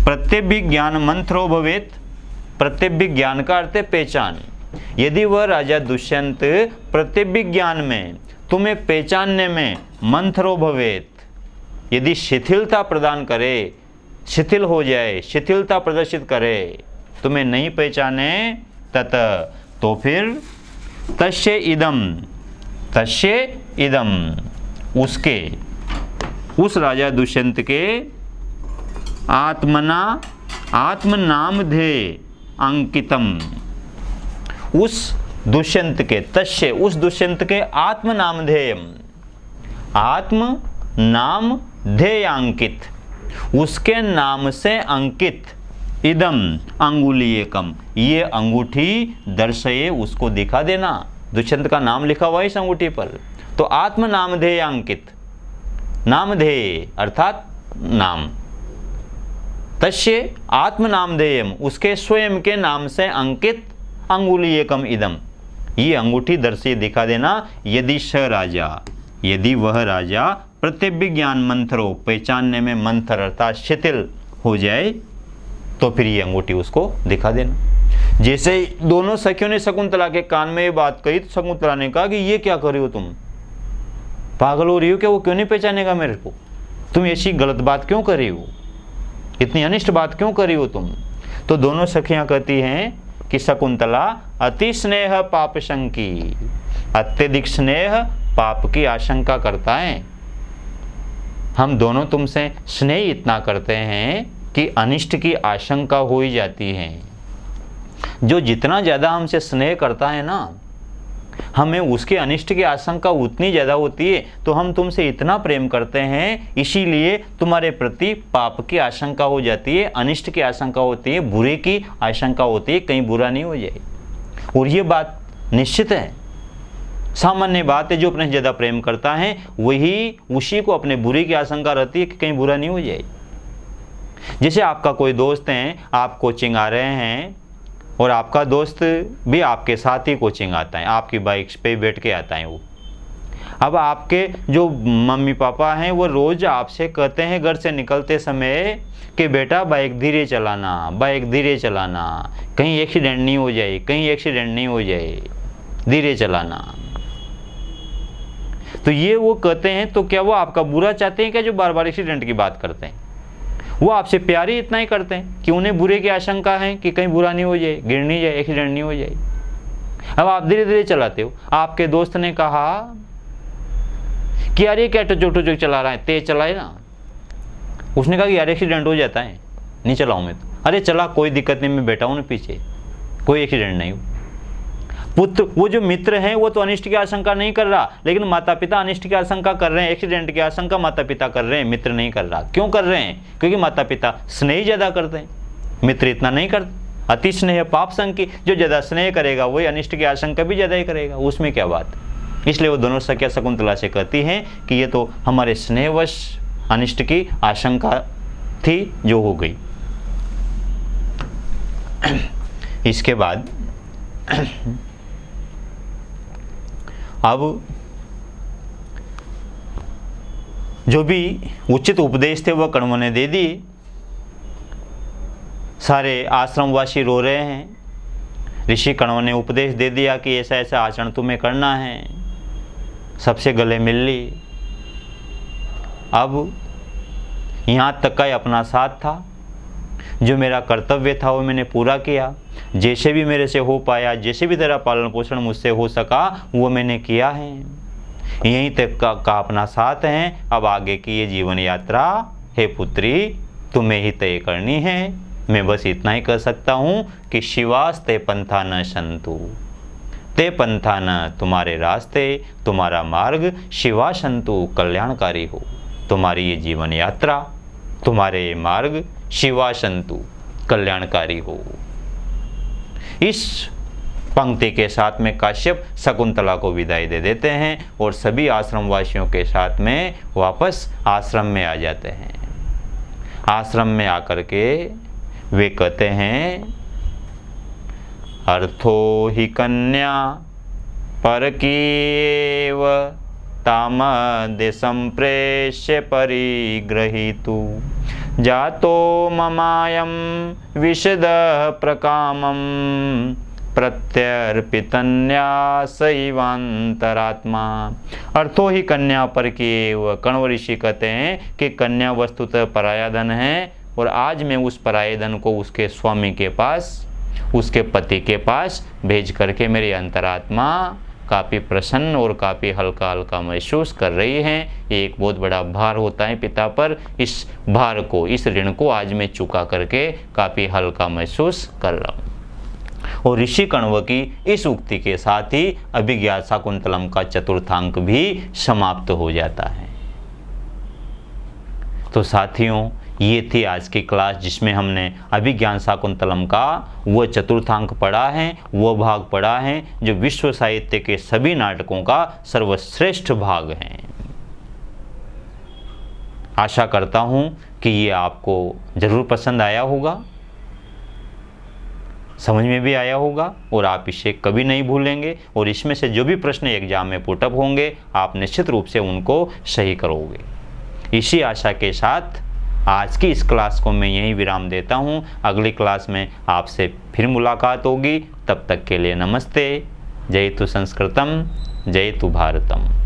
प्रत्यभिज्ञान मंत्रो भवेत, प्रत्यभिज्ञान का अर्थ है पहचान, यदि वह राजा दुष्यंत प्रत्यभिज्ञान में तुम्हें पहचानने में मंथरो भवेत, यदि शिथिलता प्रदान करे, शिथिल हो जाए, शिथिलता प्रदर्शित करे, तुम्हें नहीं पहचाने, तत तो फिर तस्य इदम उसके, उस राजा दुष्यंत के आत्मनामधेय अंकितम, उस दुष्यंत के, तस्य उस दुष्यंत के आत्म नाम ध्येयांकित, उसके नाम से अंकित, इदम अंगुलीयकम, ये अंगूठी दर्शये, उसको दिखा देना। दुष्यंत का नाम लिखा हुआ है इस अंगूठी पर। तो आत्म नामधेय अंकित, नामधेय अर्थात नाम, तस्य आत्म नामधेयम, उसके स्वयं के नाम से अंकित, अंगुलीयकम इदम, ये अंगूठी दर्शये दिखा देना। यदि स राजा, यदि वह राजा प्रत्यभिज्ञान मंथरो, पहचानने में मंथर अर्थात शिथिल हो जाए, तो फिर ये अंगूठी उसको दिखा देना। जैसे दोनों सखियों ने शकुंतला के कान में ये बात कही तो शकुंतला ने कहा कि ये क्या कर रही हो तुम, पागल हो रही हो क्या, वो क्यों नहीं पहचानेगा मेरे को, तुम ऐसी गलत बात क्यों कर रही हो, इतनी अनिष्ट बात क्यों कर रही हो तुम। तो दोनों सखियां कहती हैं कि शकुंतला अति स्नेह पाप शंकी, अत्यधिक स्नेह पाप की आशंका करता है। हम दोनों तुमसे स्नेह इतना करते हैं कि अनिष्ट की आशंका हो ही जाती है। जो जितना ज़्यादा हमसे स्नेह करता है ना, हमें उसके अनिष्ट की आशंका उतनी ज़्यादा होती है। तो हम तुमसे इतना प्रेम करते हैं, इसीलिए तुम्हारे प्रति पाप की आशंका हो जाती है, अनिष्ट की आशंका होती है, बुरे की आशंका होती है, कहीं बुरा नहीं हो जाए। और ये बात निश्चित है, सामान्य बात है, जो अपने ज़्यादा प्रेम करता है वही, उसी को अपने बुरे की आशंका रहती है कि कहीं बुरा नहीं हो जाए। जैसे आपका कोई दोस्त है, आप कोचिंग आ रहे हैं और आपका दोस्त भी आपके साथ ही कोचिंग आता है, आपकी बाइक पे बैठ के आता है वो। अब आपके जो मम्मी पापा हैं वो रोज़ आपसे कहते हैं घर से निकलते समय कि बेटा बाइक धीरे चलाना, बाइक धीरे चलाना, कहीं एक्सीडेंट नहीं हो जाए, कहीं एक्सीडेंट नहीं हो जाए, धीरे चलाना। तो ये वो कहते हैं, तो क्या वो आपका बुरा चाहते हैं क्या जो बार बार एक्सीडेंट की बात करते हैं? वो आपसे प्यार ही इतना ही करते हैं कि उन्हें बुरे की आशंका है कि कहीं बुरा नहीं हो जाए, गिर नहीं जाए, एक्सीडेंट नहीं हो जाए। अब आप धीरे धीरे चलाते हो, आपके दोस्त ने कहा कि यार ये क्या टचोक चला रहा है, तेज चलाए ना। उसने कहा कि यार एक्सीडेंट हो जाता है, नहीं चलाऊं मैं तो। अरे चला, कोई दिक्कत नहीं, मैं बैठा हूं ना पीछे, कोई एक्सीडेंट नहीं हो। पुत्र, वो जो मित्र हैं वो तो अनिष्ट की आशंका नहीं कर रहा, लेकिन माता पिता अनिष्ट की आशंका कर रहे हैं, एक्सीडेंट की आशंका माता पिता कर रहे हैं, मित्र नहीं कर रहा। क्यों कर रहे हैं? क्योंकि माता पिता स्नेह ज़्यादा करते हैं, मित्र इतना नहीं करते। अति स्नेह पाप संकी, जो ज़्यादा स्नेह करेगा वही अनिष्ट की आशंका भी ज़्यादा ही करेगा, उसमें क्या बात। इसलिए वो दोनों सखियाँ शकुंतला से कहती हैं कि ये तो हमारे स्नेहवश अनिष्ट की आशंका थी जो हो गई। इसके बाद अब जो भी उचित उपदेश थे वह कण्व ने दे दिए। सारे आश्रमवासी रो रहे हैं। ऋषि कण्व ने उपदेश दे दिया कि ऐसा ऐसा आचरण तुम्हें करना है। सबसे गले मिल ली। अब यहाँ तक का अपना साथ था, जो मेरा कर्तव्य था वो मैंने पूरा किया। जैसे भी मेरे से हो पाया, जैसे भी तेरा पालन पोषण मुझसे हो सका वो मैंने किया है। यहीं तक का अपना साथ है। अब आगे की ये जीवन यात्रा हे पुत्री तुम्हें ही तय करनी है। मैं बस इतना ही कह सकता हूँ कि शिवास ते पंथा न संतु, ते पंथा न, तुम्हारे रास्ते तुम्हारा मार्ग शिवा संतु कल्याणकारी हो। तुम्हारी ये जीवन यात्रा, तुम्हारे ये मार्ग शिवा संतु कल्याणकारी हो। इस पंक्ति के साथ में काश्यप शकुंतला को विदाई दे देते हैं और सभी आश्रम वासियों के साथ में वापस आश्रम में आ जाते हैं। आश्रम में आकर के वे कहते हैं, अर्थो ही कन्या परकीव ताम देशं प्रेष्य परिग्रहीतु, जातो ममायं विशद प्रकामं प्रत्यर्पितन्यासैवांतरात्मा। अर्थो ही कन्या पर केव, कण्व ऋषि कहते हैं कि कन्या वस्तुतः पराया धन है और आज मैं उस पराये धन को उसके स्वामी के पास, उसके पति के पास भेज करके मेरी अंतरात्मा काफ़ी प्रसन्न और काफ़ी हल्का हल्का महसूस कर रही हैं। ये एक बहुत बड़ा भार होता है पिता पर। इस भार को, इस ऋण को आज मैं चुका करके काफ़ी हल्का महसूस कर रहा हूँ। और ऋषि कण्व की इस उक्ति के साथ ही अभिज्ञान शाकुंतलम का चतुर्थांक भी समाप्त हो जाता है। तो साथियों, ये थी आज की क्लास जिसमें हमने अभिज्ञान शाकुंतलम का वो चतुर्थांक पढ़ा है, वो भाग पढ़ा है जो विश्व साहित्य के सभी नाटकों का सर्वश्रेष्ठ भाग है। आशा करता हूँ कि ये आपको ज़रूर पसंद आया होगा, समझ में भी आया होगा और आप इसे कभी नहीं भूलेंगे। और इसमें से जो भी प्रश्न एग्जाम में पुटअप होंगे आप निश्चित रूप से उनको सही करोगे। इसी आशा के साथ आज की इस क्लास को मैं यहीं विराम देता हूँ। अगली क्लास में आपसे फिर मुलाकात होगी। तब तक के लिए नमस्ते। जय तु संस्कृतम, जय तु भारतम।